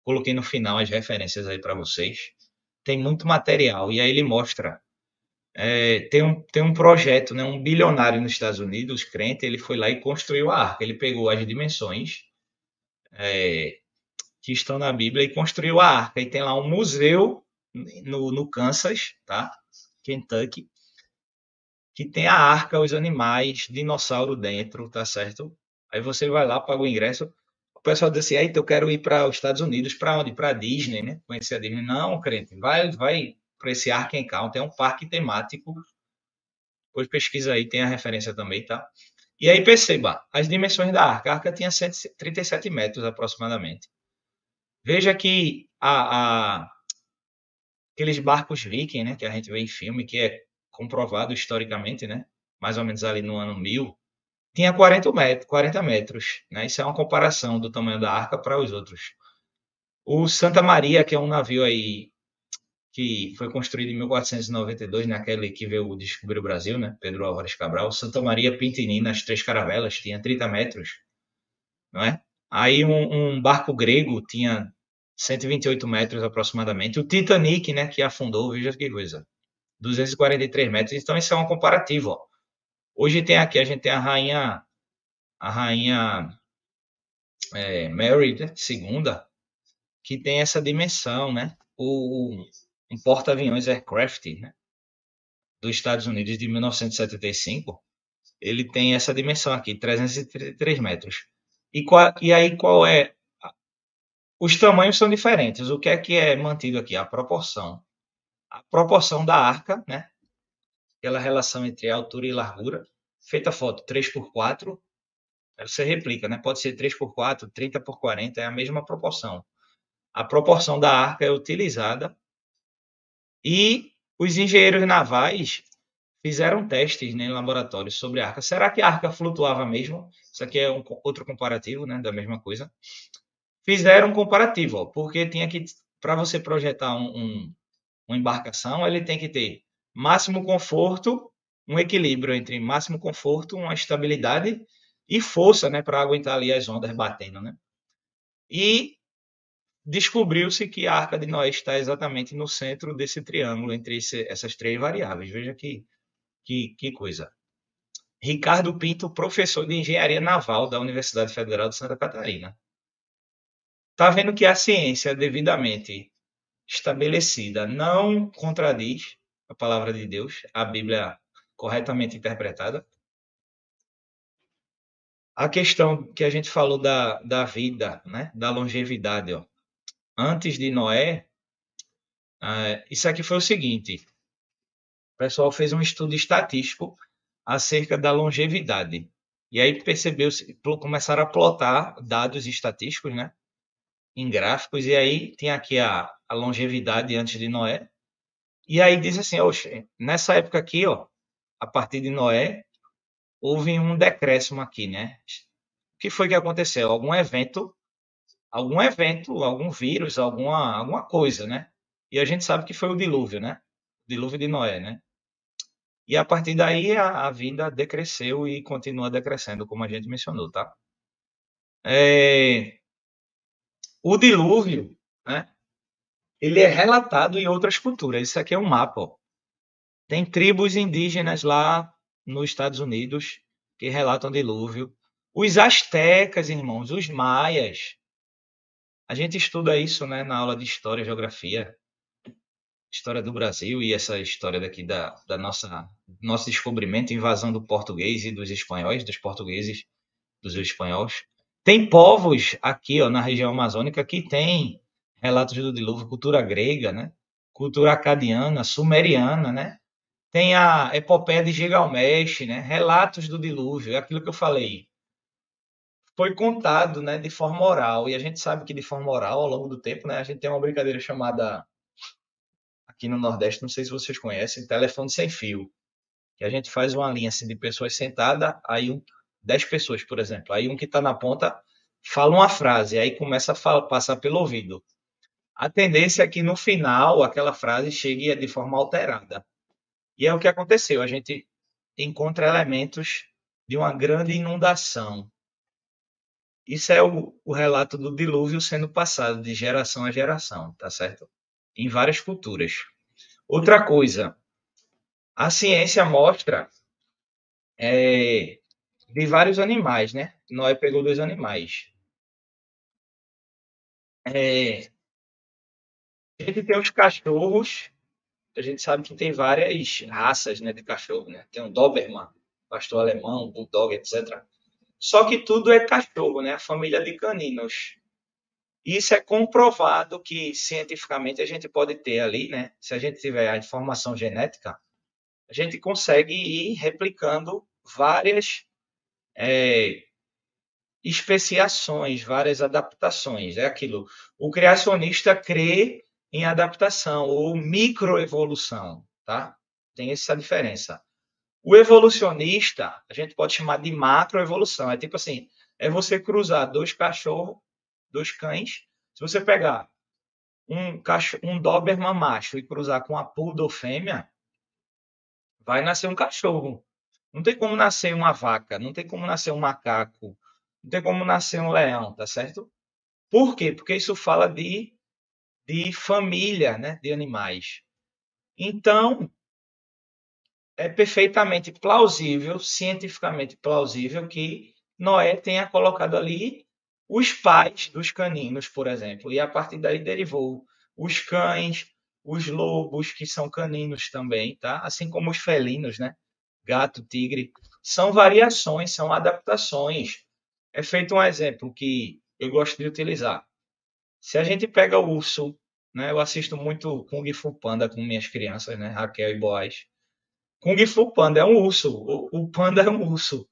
Coloquei no final as referências aí para vocês. Tem muito material. E aí ele mostra. Tem um projeto, né, um bilionário nos Estados Unidos, crente, ele foi lá e construiu a arca. Ele pegou as dimensões que estão na Bíblia e construiu a arca. E tem lá um museu no Kansas, tá? Kentucky, que tem a arca, os animais, dinossauro dentro, tá certo? Aí você vai lá, paga o ingresso. O pessoal diz assim, eita, eu quero ir para os Estados Unidos, para onde? Para a Disney, né? Conhecer a Disney. Não, crente, vai para esse Ark Encounter, é um parque temático. Depois pesquisa aí, tem a referência também, tá? E aí perceba, as dimensões da arca. A arca tinha 137 metros aproximadamente. Veja que aqueles barcos viking, né, que a gente vê em filme, que é comprovado historicamente, né, mais ou menos ali no ano 1000, tinha 40 metros, né? Isso é uma comparação do tamanho da arca para os outros. O Santa Maria, que é um navio aí que foi construído em 1492, naquele que veio descobrir o Brasil, né? Pedro Álvares Cabral. Santa Maria Pintinina, as Três Caravelas, tinha 30 metros, não é? Aí um barco grego tinha 128 metros aproximadamente. O Titanic, né, que afundou, veja que coisa, 243 metros. Então isso é um comparativo. Ó. Hoje tem aqui, a gente tem a rainha Mary, né, segunda, que tem essa dimensão, né? Um porta-aviões Aircraft, né, dos Estados Unidos de 1975, ele tem essa dimensão aqui, 333 metros. E aí qual é? Os tamanhos são diferentes. O que é mantido aqui? A proporção. A proporção da arca, né? Aquela relação entre altura e largura. Feita a foto 3 por 4, você replica, né? Pode ser 3 por 4, 30 por 40, é a mesma proporção. A proporção da arca é utilizada e os engenheiros navais fizeram testes, né, em laboratórios sobre a arca. Será que a arca flutuava mesmo? Isso aqui é outro comparativo, né, da mesma coisa. Fizeram um comparativo, ó, porque tinha que, para você projetar uma embarcação, ele tem que ter máximo conforto, um equilíbrio entre máximo conforto, uma estabilidade e força, né, para aguentar ali as ondas batendo, né? E descobriu-se que a Arca de Noé está exatamente no centro desse triângulo entre essas três variáveis. Veja que coisa. Ricardo Pinto, professor de Engenharia Naval da Universidade Federal de Santa Catarina. Está vendo que a ciência devidamente estabelecida não contradiz a palavra de Deus, a Bíblia corretamente interpretada. A questão que a gente falou da vida, né, da longevidade, ó. Antes de Noé, isso aqui foi o seguinte: o pessoal fez um estudo estatístico acerca da longevidade. E aí começaram a plotar dados estatísticos, né, em gráficos, e aí tem aqui a longevidade antes de Noé. E aí diz assim, oxe, nessa época aqui, ó, a partir de Noé, houve um decréscimo aqui, né? O que foi que aconteceu? Algum vírus, alguma coisa, né? E a gente sabe que foi o dilúvio, né? O dilúvio de Noé, né? E a partir daí a vida decresceu e continua decrescendo, como a gente mencionou, tá? É, o dilúvio, né? Ele é relatado em outras culturas. Isso aqui é um mapa, ó. Tem tribos indígenas lá nos Estados Unidos que relatam dilúvio. Os astecas, irmãos, os maias. A gente estuda isso, né, na aula de história e geografia, história do Brasil e essa história daqui da nosso descobrimento, invasão do português e dos espanhóis, dos portugueses, dos espanhóis. Tem povos aqui, ó, na região amazônica que tem relatos do dilúvio, cultura grega, né? Cultura acadiana, sumeriana, né? Tem a epopeia de Gilgamesh, né? Relatos do dilúvio, é aquilo que eu falei. Foi contado, né, de forma oral, e a gente sabe que de forma oral, ao longo do tempo, né, a gente tem uma brincadeira chamada, aqui no Nordeste, não sei se vocês conhecem, telefone sem fio, que a gente faz uma linha assim, de pessoas sentadas, aí 10 pessoas, por exemplo, aí um que está na ponta fala uma frase, aí começa a passar pelo ouvido. A tendência é que no final aquela frase chegue de forma alterada. E é o que aconteceu, a gente encontra elementos de uma grande inundação. Isso é o relato do dilúvio sendo passado de geração a geração, tá certo? Em várias culturas. Outra coisa, a ciência mostra de vários animais, né? Noé pegou dois animais. A gente tem os cachorros, a gente sabe que tem várias raças, né, de cachorro, né? Tem o Doberman, pastor alemão, bulldog, etc. Só que tudo é cachorro, né? A família de caninos. Isso é comprovado que cientificamente a gente pode ter ali, né? Se a gente tiver a informação genética, a gente consegue ir replicando várias especiações, várias adaptações. É aquilo. O criacionista crê em adaptação ou microevolução, tá? Tem essa diferença. O evolucionista, a gente pode chamar de macroevolução. É tipo assim, é você cruzar dois cachorros, dois cães. Se você pegar um Doberman macho e cruzar com uma Poodle fêmea, vai nascer um cachorro. Não tem como nascer uma vaca, não tem como nascer um macaco, Não tem como nascer um leão, tá certo? Por quê? Porque isso fala de família, né, de animais. Então, é perfeitamente plausível, cientificamente plausível, que Noé tenha colocado ali os pais dos caninos, por exemplo, e a partir daí derivou os cães, os lobos, que são caninos também, tá? Assim como os felinos, né? Gato, tigre, são variações, são adaptações. É feito um exemplo que eu gosto de utilizar. Se a gente pega o urso, né? Eu assisto muito Kung Fu Panda com minhas crianças, né? Raquel e Boaz. Kung Fu Panda é um urso. O panda é um urso.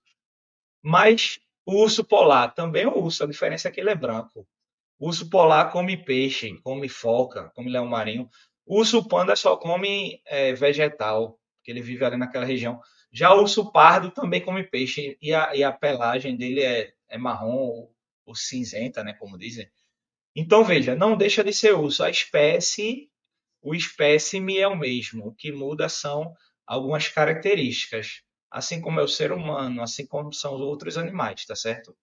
Mas o urso polar também é um urso. A diferença é que ele é branco. O urso polar come peixe, come foca, come leão marinho. O urso panda só come vegetal, porque ele vive ali naquela região. Já o urso pardo também come peixe e a pelagem dele é marrom ou cinzenta, né, como dizem. Então veja, não deixa de ser urso. O espécime é o mesmo, o que muda são algumas características, assim como é o ser humano, assim como são os outros animais, tá certo?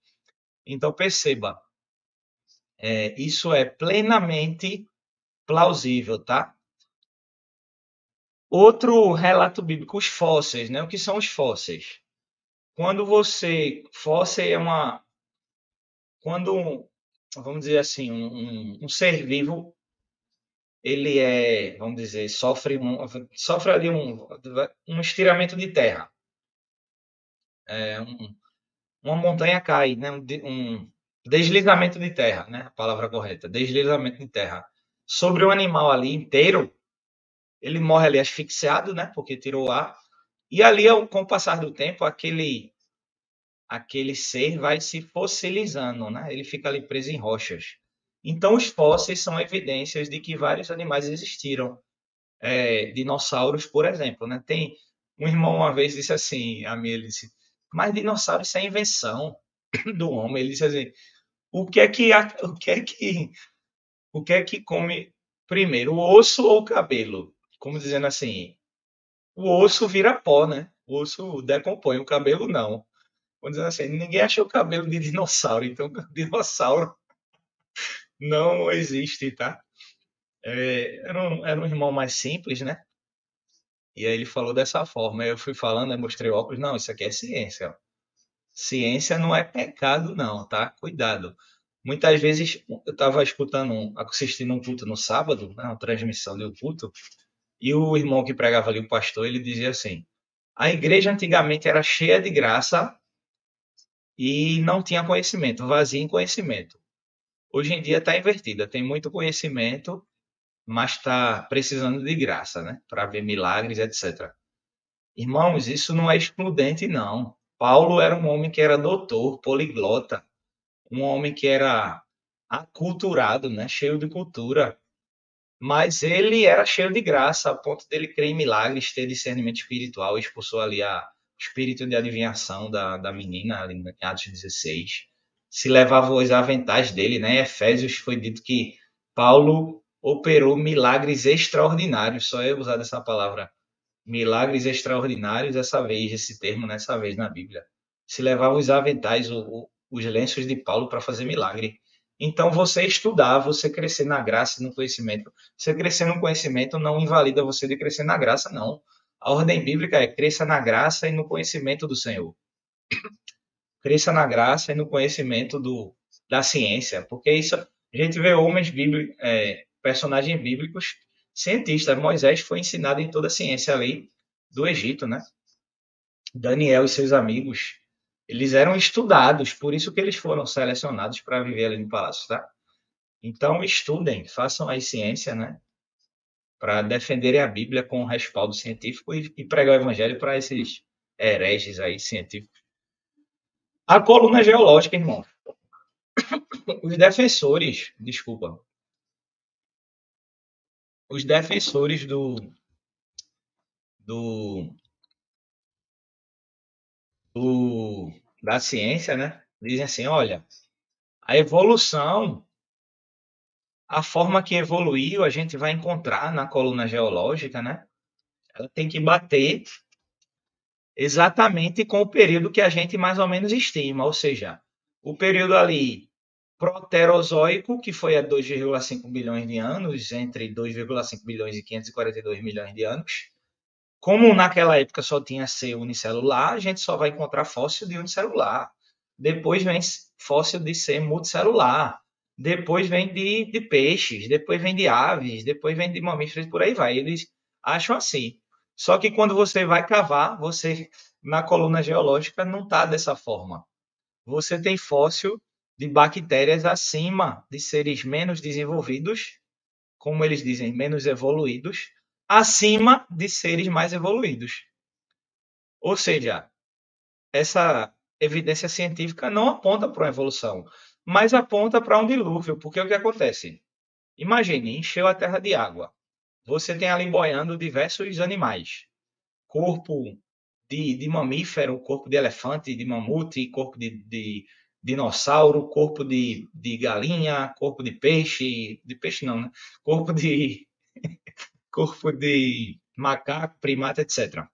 Então perceba, isso é plenamente plausível, tá? Outro relato bíblico, os fósseis, né? O que são os fósseis? Fóssil é quando, vamos dizer assim, um ser vivo, ele vamos dizer, sofre ali um estiramento de terra. Uma montanha cai, né? Um deslizamento de terra, né? A palavra correta, deslizamento de terra. Sobre o animal ali inteiro, ele morre ali asfixiado, né? Porque tirou o ar. E ali, com o passar do tempo, aquele ser vai se fossilizando, né? Ele fica ali preso em rochas. Então, os fósseis são evidências de que vários animais existiram. Dinossauros, por exemplo, né? Tem um irmão uma vez disse assim, a mim ele disse, mas dinossauro isso é invenção do homem. Ele disse assim, o que é que o que é que come primeiro, o osso ou o cabelo? Como dizendo assim, o osso vira pó, né? O osso decompõe, o cabelo não. Como dizendo assim, ninguém achou o cabelo de dinossauro, então dinossauro não existe, tá? Era um irmão mais simples, né? E aí ele falou dessa forma. Aí eu fui falando, aí mostrei o óculos. Não, isso aqui é ciência. Ó. Ciência não é pecado, não, tá? Cuidado. Muitas vezes eu estava assistindo um culto no sábado, né, uma transmissão de um culto, e o irmão que pregava ali, o pastor, ele dizia assim: a igreja antigamente era cheia de graça e não tinha conhecimento, vazia em conhecimento. Hoje em dia está invertida, tem muito conhecimento, mas está precisando de graça, né, para ver milagres, etc. Irmãos, isso não é excludente, não. Paulo era um homem que era doutor, poliglota, um homem que era aculturado, né? Cheio de cultura. Mas ele era cheio de graça, a ponto dele crer em milagres, ter discernimento espiritual, expulsou ali o espírito de adivinhação da menina, ali em Atos 16. Se levava os aventais dele, né? Em Efésios foi dito que Paulo operou milagres extraordinários, só é usado essa palavra milagres extraordinários essa vez, esse termo nessa vez na Bíblia. Se levava os aventais, os lenços de Paulo para fazer milagre. Então, você estudar, você crescer na graça e no conhecimento. Você crescer no conhecimento não invalida você de crescer na graça, não. A ordem bíblica é cresça na graça e no conhecimento do Senhor. Cresça na graça e no conhecimento da ciência. Porque isso, a gente vê homens bíblicos, personagens bíblicos, cientistas. Moisés foi ensinado em toda a ciência ali do Egito, né? Daniel e seus amigos, eles eram estudados, por isso que eles foram selecionados para viver ali no palácio, tá? Então estudem, façam aí ciência, né? Para defenderem a Bíblia com respaldo científico e pregar o evangelho para esses hereges aí científicos. A coluna geológica, irmão. Os defensores, desculpa, os defensores do, da ciência, né? Dizem assim, olha, a evolução, a forma que evoluiu, a gente vai encontrar na coluna geológica, né? Ela tem que bater exatamente com o período que a gente mais ou menos estima, ou seja, O período ali proterozoico, que foi há 2,5 bilhões de anos, entre 2,5 bilhões e 542 milhões de anos. Como naquela época só tinha ser unicelular, a gente só vai encontrar fóssil de unicelular. Depois vem fóssil de ser multicelular. Depois vem de peixes, depois vem de aves, depois vem de mamíferos, por aí vai. Eles acham assim. Só que quando você vai cavar, você na coluna geológica não está dessa forma. Você tem fóssil de bactérias acima de seres menos desenvolvidos, como eles dizem, menos evoluídos, acima de seres mais evoluídos. Ou seja, essa evidência científica não aponta para uma evolução, mas aponta para um dilúvio, porque o que acontece? Imagine, encheu a Terra de água. Você tem ali boiando diversos animais. Corpo de mamífero, corpo de elefante, de mamute, corpo de dinossauro, corpo de galinha, corpo de peixe não, né? Corpo de macaco, primata, etc.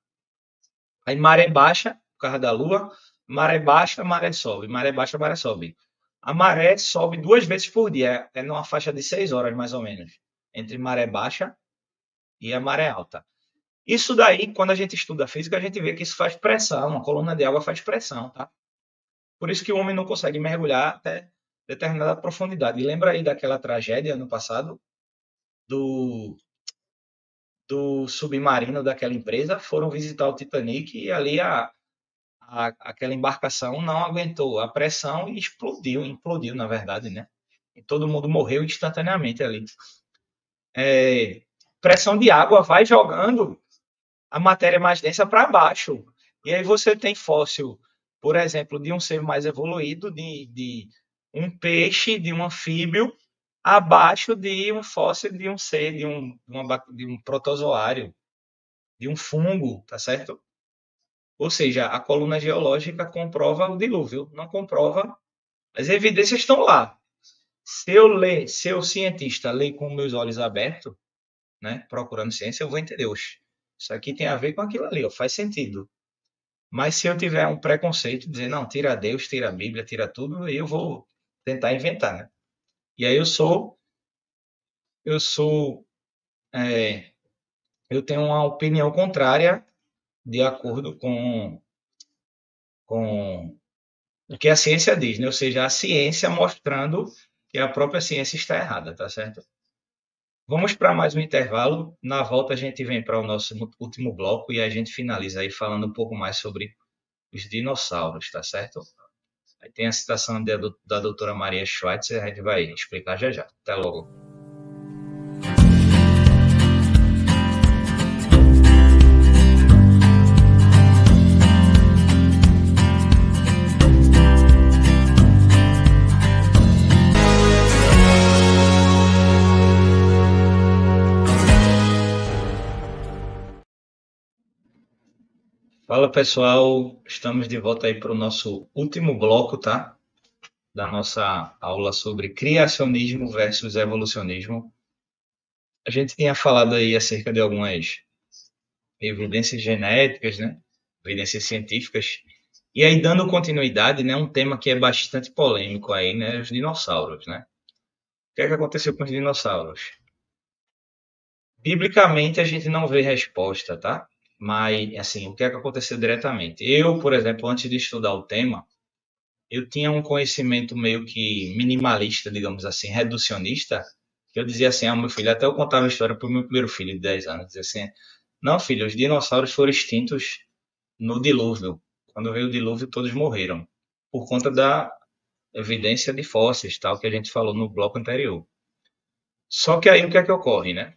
Aí maré baixa, por causa da lua, maré baixa, maré sobe, maré baixa, maré sobe. A maré sobe 2 vezes por dia, é numa faixa de 6 horas mais ou menos, entre maré baixa e a maré alta. Isso daí, quando a gente estuda física, a gente vê que isso faz pressão, uma coluna de água faz pressão, tá? Por isso que o homem não consegue mergulhar até determinada profundidade. E lembra aí daquela tragédia no passado do, do submarino daquela empresa? Foram visitar o Titanic e ali aquela embarcação não aguentou a pressão e implodiu na verdade, né? E todo mundo morreu instantaneamente ali. Pressão de água vai jogando a matéria mais densa para baixo. E aí você tem fóssil, por exemplo, de um ser mais evoluído, de um peixe, de um anfíbio, abaixo de um fóssil de um ser, de um protozoário, de um fungo, tá certo? Ou seja, a coluna geológica comprova o dilúvio, não comprova. As evidências estão lá. Se o cientista ler com meus olhos abertos, né, procurando ciência, eu vou entender. Oxe, isso aqui tem a ver com aquilo ali, ó, faz sentido. Mas se eu tiver um preconceito, dizer, não, tira Deus, tira a Bíblia, tira tudo, eu vou tentar inventar, né? E aí eu sou, é, eu tenho uma opinião contrária de acordo com o que a ciência diz, né? Ou seja, a ciência mostrando que a própria ciência está errada, tá certo? Vamos para mais um intervalo. Na volta a gente vem para o nosso último bloco e a gente finaliza aí falando um pouco mais sobre os dinossauros, tá certo? Aí tem a citação da doutora Maria Schweitzer, a gente vai explicar já já. Até logo. Fala pessoal, estamos de volta aí para o nosso último bloco, tá? Da nossa aula sobre criacionismo versus evolucionismo. A gente tinha falado aí acerca de algumas evidências genéticas, né? Evidências científicas. E aí, dando continuidade, né? Um tema que é bastante polêmico aí, né? Os dinossauros, né? O que é que aconteceu com os dinossauros? Biblicamente, a gente não vê resposta, tá? Mas, assim, o que é que aconteceu diretamente? Eu, por exemplo, antes de estudar o tema, eu tinha um conhecimento meio que minimalista, digamos assim, reducionista, que eu dizia assim, ah, meu filho, até eu contava a história para o meu primeiro filho de 10 anos, dizia assim, não, filho, os dinossauros foram extintos no dilúvio. Quando veio o dilúvio, todos morreram, por conta da evidência de fósseis, tal, que a gente falou no bloco anterior. Só que aí o que é que ocorre, né?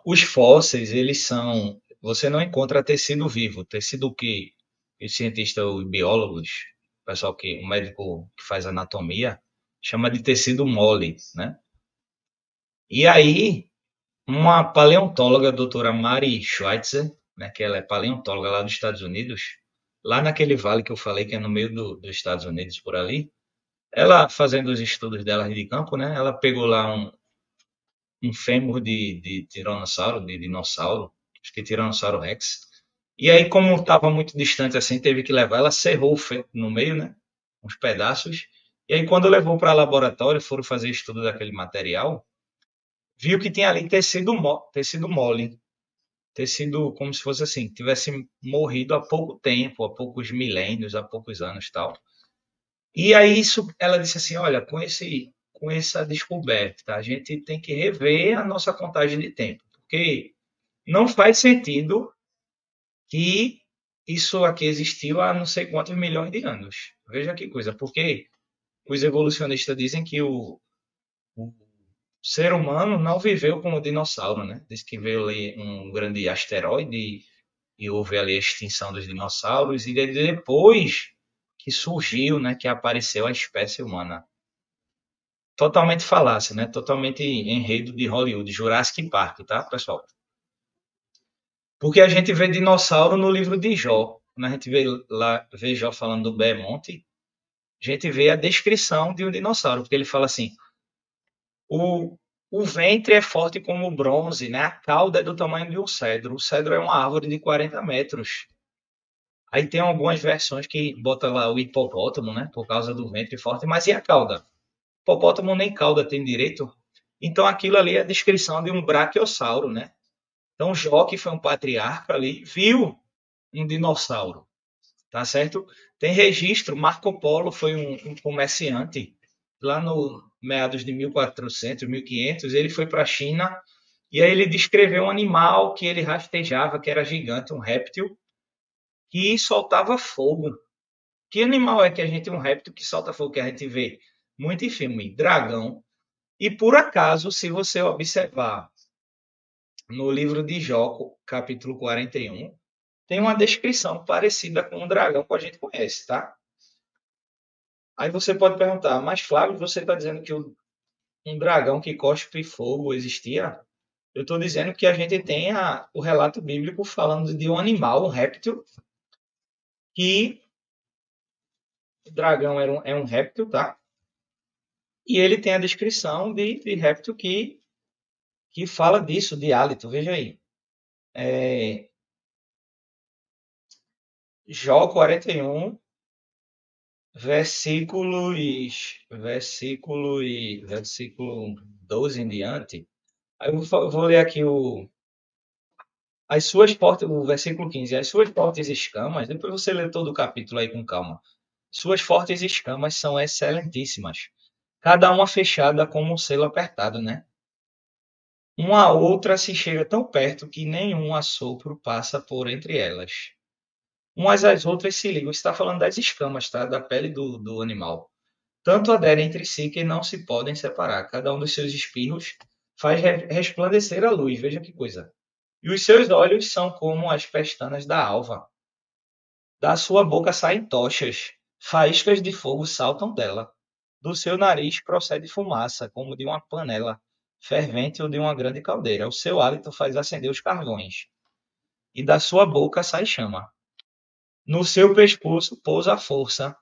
Os fósseis, eles são, você não encontra tecido vivo, tecido que os cientistas, os biólogos, o médico que faz anatomia, chama de tecido mole, né? E aí, uma paleontóloga, a doutora Mari Schweitzer, né, que ela é paleontóloga lá dos Estados Unidos, lá naquele vale que eu falei, que é no meio dos Estados Unidos, por ali, ela fazendo os estudos dela de campo, né, ela pegou lá um fêmur de tiranossauro, de dinossauro, acho que Tiranossauro Rex, e aí, como estava muito distante assim, teve que levar, ela serrou o fêmur no meio, né, uns pedaços. E aí, quando levou para laboratório, foram fazer estudo daquele material, viu que tinha ali tecido mole, tecido como se fosse assim, tivesse morrido há pouco tempo, há poucos milênios, há poucos anos, tal. E aí isso, ela disse assim, olha, com essa descoberta, a gente tem que rever a nossa contagem de tempo, porque não faz sentido que isso aqui existiu há não sei quantos milhões de anos. Veja que coisa, porque os evolucionistas dizem que o ser humano não viveu como dinossauro, né? Diz que veio ali um grande asteroide e houve ali a extinção dos dinossauros e depois que surgiu, né, que apareceu a espécie humana. Totalmente falácia, né? Totalmente enredo de Hollywood, Jurassic Park, tá, pessoal? Porque a gente vê dinossauro no livro de Jó. Quando a gente vê Jó falando do Behemonte, a gente vê a descrição de um dinossauro, porque ele fala assim: o, o ventre é forte como o bronze, né? A cauda é do tamanho de um cedro. O cedro é uma árvore de 40 metros. Aí tem algumas versões que bota lá o hipopótamo, né? Por causa do ventre forte, mas e a cauda? O hipopótamo nem cauda tem direito. Então aquilo ali é a descrição de um braquiossauro, né? Então Jó, que foi um patriarca ali, viu um dinossauro, tá certo? Tem registro, Marco Polo foi um comerciante lá no meados de 1400, 1500, ele foi para a China e aí ele descreveu um animal que ele rastejava, que era gigante, um réptil, que soltava fogo. Que animal é que a gente, um réptil que solta fogo, que a gente vê muito em filme? Dragão. E por acaso, se você observar no livro de Jó, capítulo 41, tem uma descrição parecida com o dragão que a gente conhece, tá? Aí você pode perguntar, mas Flávio, você está dizendo que um dragão que cospe fogo existia? Eu estou dizendo que a gente tem o relato bíblico falando de um animal, um réptil, que o dragão é um réptil, tá? E ele tem a descrição de réptil que fala disso, de hálito. Veja aí. É, Jó 41, versículo 12 em diante. Aí eu vou ler aqui as suas fortes, o versículo 15. As suas fortes escamas, depois você lê todo o capítulo aí com calma. Suas fortes escamas são excelentíssimas, cada uma fechada como um selo apertado, né? Uma a outra se chega tão perto que nenhum assopro passa por entre elas. Umas às outras se ligam. Está falando das escamas, tá? Da pele do animal. Tanto aderem entre si que não se podem separar. Cada um dos seus espirros faz resplandecer a luz. Veja que coisa. E os seus olhos são como as pestanas da alva. Da sua boca saem tochas. Faíscas de fogo saltam dela. Do seu nariz procede fumaça, como de uma panela fervente ou de uma grande caldeira. O seu hálito faz acender os carvões. E da sua boca sai chama. No seu pescoço pousa a força.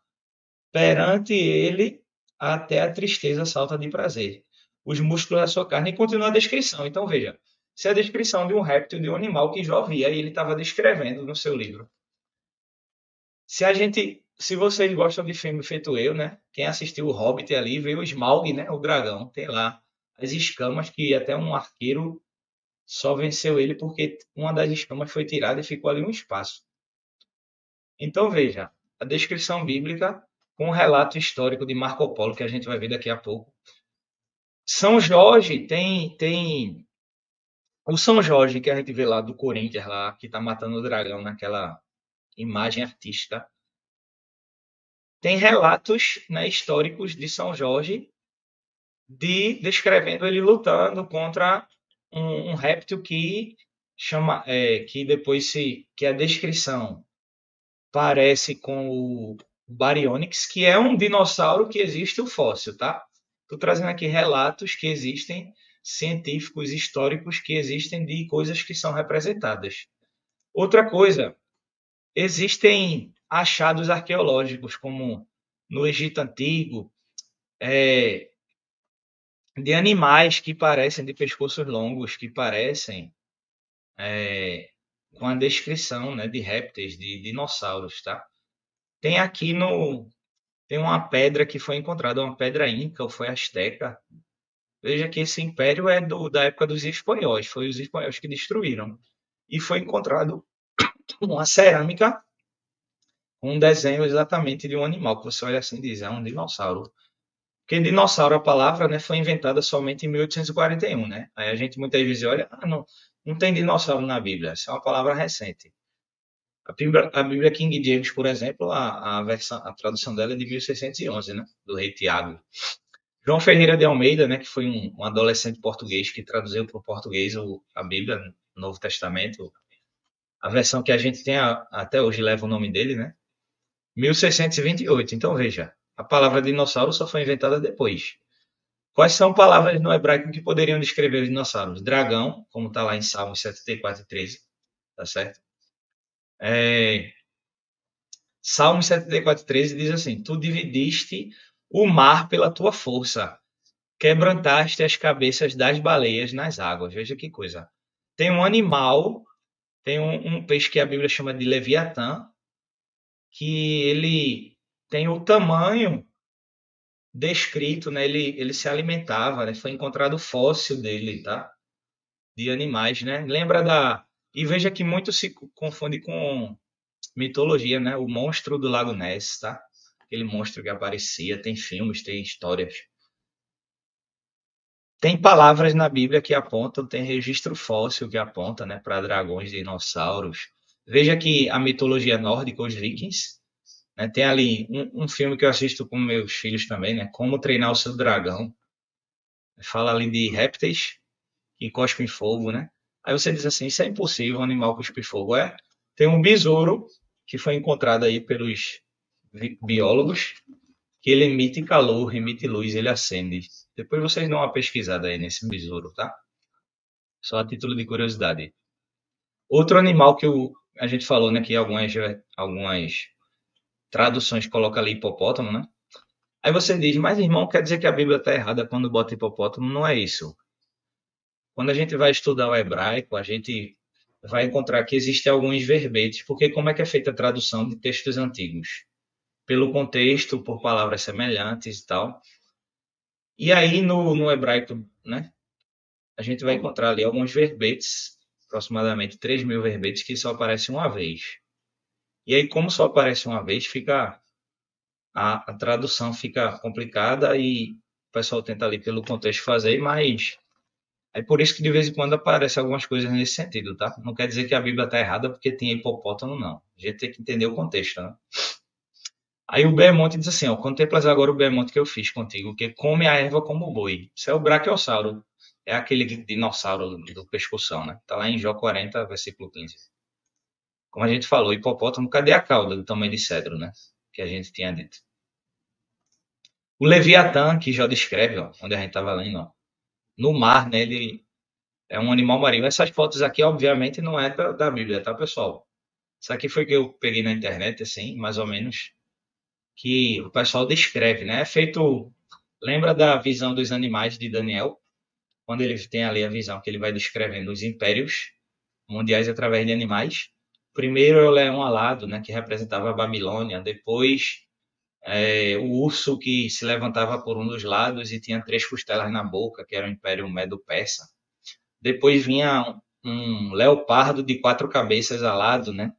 Perante ele, até a tristeza salta de prazer. Os músculos da sua carne. E continua a descrição. Então, veja. Isso é a descrição de um réptil, de um animal que Jó via e ele estava descrevendo no seu livro. Se vocês gostam de filme feito eu, né? Quem assistiu o Hobbit ali, vê o Smaug, né? O dragão. Tem lá as escamas que até um arqueiro só venceu ele porque uma das escamas foi tirada e ficou ali um espaço. Então, veja, a descrição bíblica com o relato histórico de Marco Polo, que a gente vai ver daqui a pouco. São Jorge tem o São Jorge que a gente vê lá do Corinthians lá, que está matando o dragão naquela imagem artística. Tem relatos, né, históricos de São Jorge descrevendo ele lutando contra um réptil que chama que depois se que a descrição parece com o Baryonyx, que é um dinossauro que existe o fóssil, tá? Estou trazendo aqui relatos que existem, científicos, históricos que existem de coisas que são representadas. Outra coisa, existem achados arqueológicos, como no Egito Antigo, de animais que parecem, de pescoços longos, que parecem com a descrição, né, de répteis, de dinossauros, tá? Tem aqui Tem uma pedra que foi encontrada, uma pedra inca ou foi asteca. Veja que esse império é da época dos espanhóis, foi os espanhóis que destruíram. E foi encontrado uma cerâmica com um desenho exatamente de um animal, que você olha assim e diz, é um dinossauro. Porque dinossauro, a palavra, né, foi inventada somente em 1841, né? Aí a gente muitas vezes olha, não tem dinossauro na Bíblia, essa é uma palavra recente. A Bíblia King James, por exemplo, a tradução dela é de 1611, né? Do rei Tiago. João Ferreira de Almeida, né, que foi um adolescente português que traduziu para o português a Bíblia, o Novo Testamento. A versão que a gente tem até hoje leva o nome dele, né? 1628. Então veja, a palavra dinossauro só foi inventada depois. Quais são palavras no hebraico que poderiam descrever os dinossauros? Dragão, como está lá em Salmos 74:13, tá certo? Salmos 74:13 diz assim: Tu dividiste o mar pela tua força, quebrantaste as cabeças das baleias nas águas. Veja que coisa. Tem um animal, tem um peixe que a Bíblia chama de Leviatã, que ele tem o tamanho descrito, né? Ele se alimentava, né? Foi encontrado fóssil dele, tá? De animais, né? Lembra da... E veja que muito se confunde com mitologia, né? O monstro do Lago Ness, tá? Aquele monstro que aparecia, tem filmes, tem histórias. Tem palavras na Bíblia que apontam, tem registro fóssil que aponta, né, para dragões, dinossauros. Veja que a mitologia nórdica, os vikings, né, tem ali um filme que eu assisto com meus filhos também, né, Como Treinar o Seu Dragão. Fala ali de répteis que cospem fogo, né? Aí você diz assim, isso é impossível, um animal cuspir fogo. Tem um besouro que foi encontrado aí pelos biólogos, que ele emite calor, emite luz, ele acende. Depois vocês dão uma pesquisada aí nesse besouro, tá? Só a título de curiosidade. Outro animal que a gente falou, né, que algumas traduções colocam ali hipopótamo, né? Aí você diz, mas irmão, quer dizer que a Bíblia está errada quando bota hipopótamo? Não é isso. Quando a gente vai estudar o hebraico, a gente vai encontrar que existem alguns verbetes, porque como é que é feita a tradução de textos antigos? Pelo contexto, por palavras semelhantes e tal. E aí no hebraico, né, a gente vai encontrar ali alguns verbetes, aproximadamente 3.000 verbetes, que só aparecem uma vez. E aí, como só aparece uma vez, a tradução fica complicada e o pessoal tenta ali pelo contexto fazer, mas é por isso que de vez em quando aparecem algumas coisas nesse sentido, tá? Não quer dizer que a Bíblia está errada porque tem hipopótamo, não. A gente tem que entender o contexto, né? Aí o Behemoth diz assim, ó, contemplas agora o Behemoth que eu fiz contigo, que come a erva como o boi. Isso é o Brachiosauro. É aquele dinossauro do pescoção, né? Tá lá em Jó 40, versículo 15. Como a gente falou, hipopótamo, cadê a cauda do tamanho de cedro, né? Que a gente tinha dito. O Leviatã, que Jó descreve, ó, onde a gente estava lendo, ó, no mar, né? Ele é um animal marinho. Essas fotos aqui, obviamente, não é da Bíblia, tá, pessoal? Isso aqui foi que eu peguei na internet, assim, mais ou menos, que o pessoal descreve, né? É feito. Lembra da visão dos animais de Daniel? Quando ele tem ali a visão que ele vai descrevendo os impérios mundiais através de animais. Primeiro é o leão alado, né, que representava a Babilônia. Depois o urso que se levantava por um dos lados e tinha 3 costelas na boca, que era o Império Medo-Persa. Depois vinha um leopardo de 4 cabeças alado, né,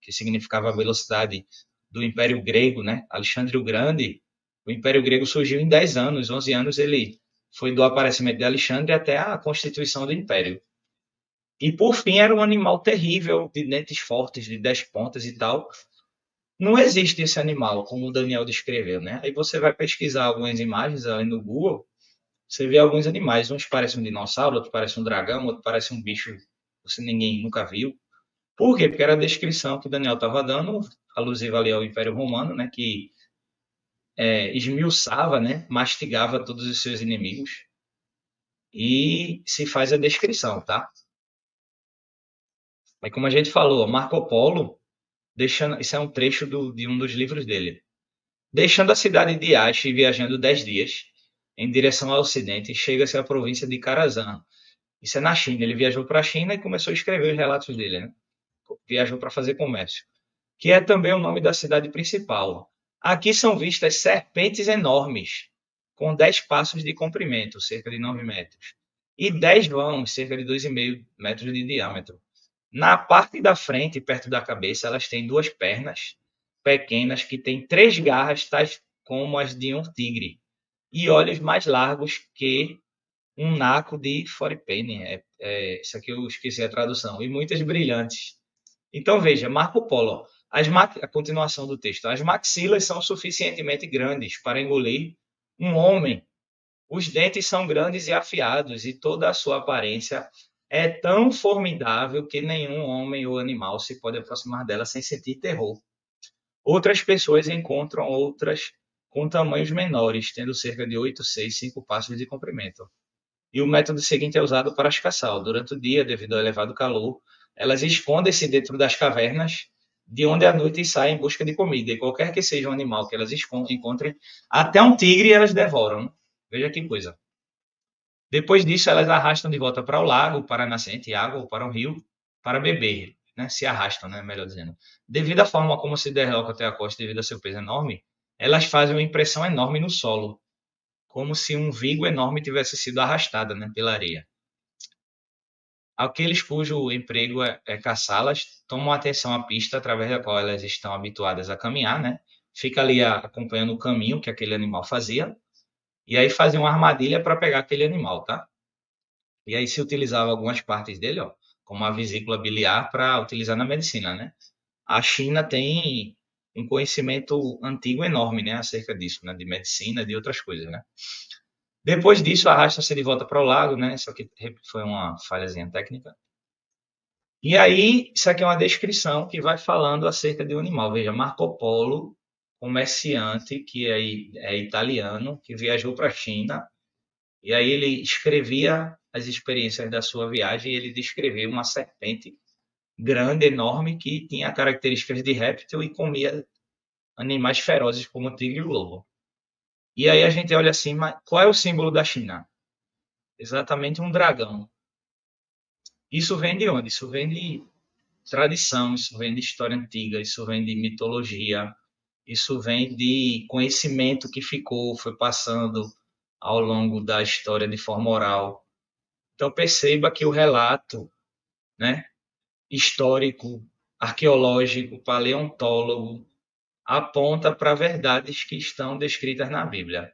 que significava a velocidade do Império Grego, né? Alexandre o Grande, o Império Grego surgiu em 10 anos, 11 anos ele foi do aparecimento de Alexandre até a constituição do Império. E por fim era um animal terrível, de dentes fortes, de 10 pontas e tal. Não existe esse animal, como o Daniel descreveu, né? Aí você vai pesquisar algumas imagens ali no Google, você vê alguns animais, uns parecem um dinossauro, outros parecem um dragão, outro parece um bicho que você ninguém nunca viu. Por quê? Porque era a descrição que o Daniel estava dando, alusiva ali ao Império Romano, né? Que esmiuçava, né? Mastigava todos os seus inimigos. E se faz a descrição, tá? Mas como a gente falou, Marco Polo, isso é um trecho de um dos livros dele. Deixando a cidade de Yashi e viajando 10 dias em direção ao ocidente, chega-se à província de Karazhan. Isso é na China. Ele viajou para a China e começou a escrever os relatos dele, né? Viajou para fazer comércio. Que é também o nome da cidade principal. Aqui são vistas serpentes enormes, com 10 passos de comprimento, cerca de 9 metros, e 10 vãos, cerca de 2,5 metros de diâmetro. Na parte da frente, perto da cabeça, elas têm duas pernas pequenas que têm 3 garras, tais como as de um tigre, e olhos mais largos que um naco de forepene. Isso aqui eu esqueci a tradução. E muitas brilhantes. Então veja, Marco Polo, a continuação do texto. As maxilas são suficientemente grandes para engolir um homem. Os dentes são grandes e afiados, e toda a sua aparência é tão formidável que nenhum homem ou animal se pode aproximar dela sem sentir terror. Outras pessoas encontram outras com tamanhos menores, tendo cerca de 8, 6, 5 passos de comprimento. E o método seguinte é usado para as caçar. Durante o dia, devido ao elevado calor, elas escondem-se dentro das cavernas, de onde à noite saem em busca de comida. E qualquer que seja o animal que elas encontrem, até um tigre elas devoram. Veja que coisa. Depois disso, elas arrastam de volta para o lago, para a nascente água ou para o rio, para beber. Né? Se arrastam, né? Melhor dizendo. Devido à forma como se deslocam até a costa, devido ao seu peso enorme, elas fazem uma impressão enorme no solo, como se um vigo enorme tivesse sido arrastado, né, pela areia. Aqueles cujo emprego é caçá-las tomam atenção à pista através da qual elas estão habituadas a caminhar, né? Fica ali acompanhando o caminho que aquele animal fazia, e aí fazem uma armadilha para pegar aquele animal, tá? E aí se utilizava algumas partes dele, ó, como a vesícula biliar, para utilizar na medicina, né? A China tem um conhecimento antigo enorme, né, acerca disso, né, de medicina e de outras coisas, né? Depois disso, arrasta-se de volta para o lago, né? Só que foi uma falhazinha técnica. E aí, isso aqui é uma descrição que vai falando acerca de um animal. Veja, Marco Polo, comerciante que é italiano, que viajou para a China, e aí ele escrevia as experiências da sua viagem e ele descreveu uma serpente grande, enorme, que tinha características de réptil e comia animais ferozes como o tigre e o lobo. E aí a gente olha assim, mas qual é o símbolo da China? Exatamente um dragão. Isso vem de onde? Isso vem de tradição, isso vem de história antiga, isso vem de mitologia, isso vem de conhecimento que ficou, foi passando ao longo da história de forma oral. Então perceba que o relato, né, histórico, arqueológico, paleontólogo, aponta para verdades que estão descritas na Bíblia,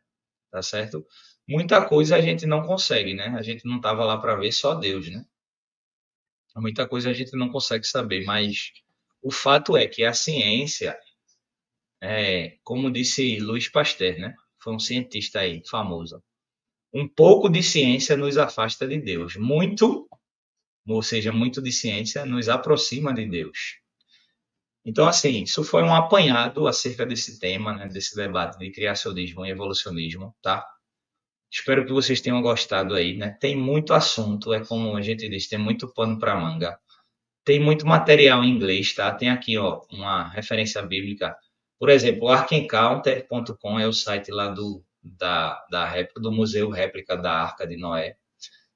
tá certo? Muita coisa a gente não consegue, né? A gente não estava lá para ver, só Deus, né? Muita coisa a gente não consegue saber, mas o fato é que a ciência, como disse Louis Pasteur, né? Foi um cientista aí famoso. Um pouco de ciência nos afasta de Deus. Muito, ou seja, muito de ciência nos aproxima de Deus. Então, assim, isso foi um apanhado acerca desse tema, né, desse debate de criacionismo e evolucionismo, tá? Espero que vocês tenham gostado aí, né? Tem muito assunto, é como a gente diz, tem muito pano para manga. Tem muito material em inglês, tá? Tem aqui, ó, uma referência bíblica. Por exemplo, arkencounter.com é o site lá do Museu Réplica da Arca de Noé.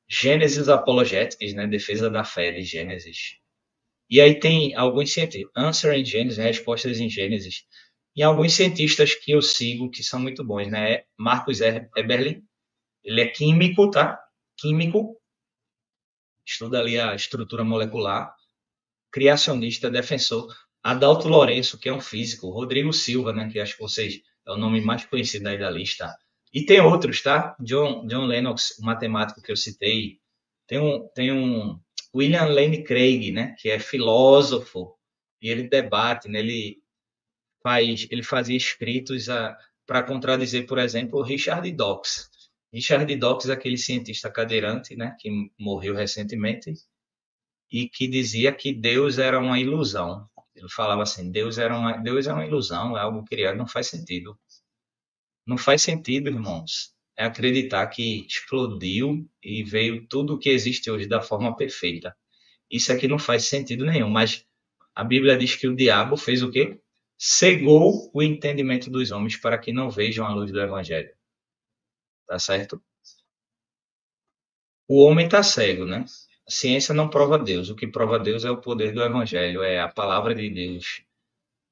Gênesis Apologetics, né? Defesa da fé de Gênesis. E aí tem alguns cientistas, Answer in Gênesis, respostas em Gênesis. E alguns cientistas que eu sigo que são muito bons, né? Marcus Eberlin, ele é químico, tá? Químico, estuda ali a estrutura molecular, criacionista, defensor. Adalto Lourenço, que é um físico. Rodrigo Silva, né, que acho que vocês é o nome mais conhecido aí da lista. E tem outros, tá? John Lennox, o matemático que eu citei. Tem um William Lane Craig, né, que é filósofo. E ele debate, né, ele fazia escritos para contradizer, por exemplo, o Richard Dawkins. Richard Dawkins, aquele cientista cadeirante, né, que morreu recentemente, e que dizia que Deus era uma ilusão. Ele falava assim, Deus é uma ilusão, é algo criado, não faz sentido. Não faz sentido, irmãos. É acreditar que explodiu e veio tudo o que existe hoje da forma perfeita. Isso aqui não faz sentido nenhum, mas a Bíblia diz que o diabo fez o quê? Cegou o entendimento dos homens para que não vejam a luz do evangelho. Tá certo? O homem está cego, né? A ciência não prova Deus. O que prova Deus é o poder do evangelho, é a palavra de Deus.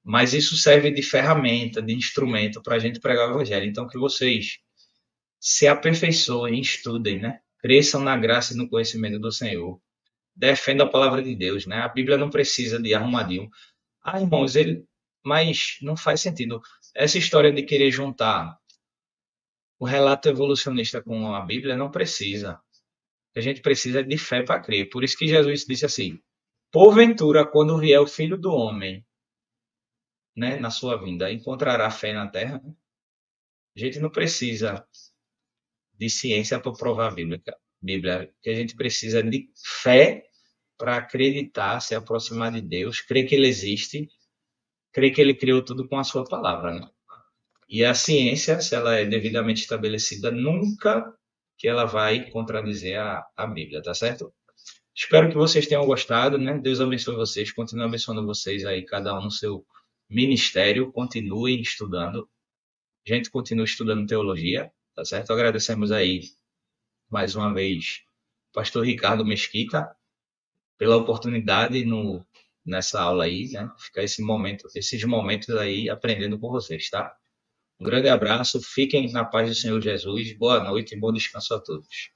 Mas isso serve de ferramenta, de instrumento para a gente pregar o evangelho. Então, que vocês se aperfeiçoem, estudem, né? Cresçam na graça e no conhecimento do Senhor. Defendam a palavra de Deus, né? A Bíblia não precisa de arrumadinho. Ah, irmãos, mas não faz sentido. Essa história de querer juntar o relato evolucionista com a Bíblia não precisa. A gente precisa de fé para crer. Por isso que Jesus disse assim: porventura, quando vier o Filho do Homem, né, na sua vinda, encontrará fé na terra? A gente não precisa de ciência para provar a Bíblia. Que a gente precisa de fé para acreditar, se aproximar de Deus, crer que Ele existe, crer que Ele criou tudo com a sua palavra, né? E a ciência, se ela é devidamente estabelecida, nunca que ela vai contradizer a Bíblia, tá certo? Espero que vocês tenham gostado, né? Deus abençoe vocês, continue abençoando vocês aí, cada um no seu ministério, continuem estudando. A gente continua estudando teologia, tá certo? Agradecemos aí mais uma vez pastor Ricardo Mesquita pela oportunidade nessa aula aí, né? Ficar esses momentos aí aprendendo com vocês, tá? Um grande abraço, fiquem na paz do Senhor Jesus, boa noite e bom descanso a todos.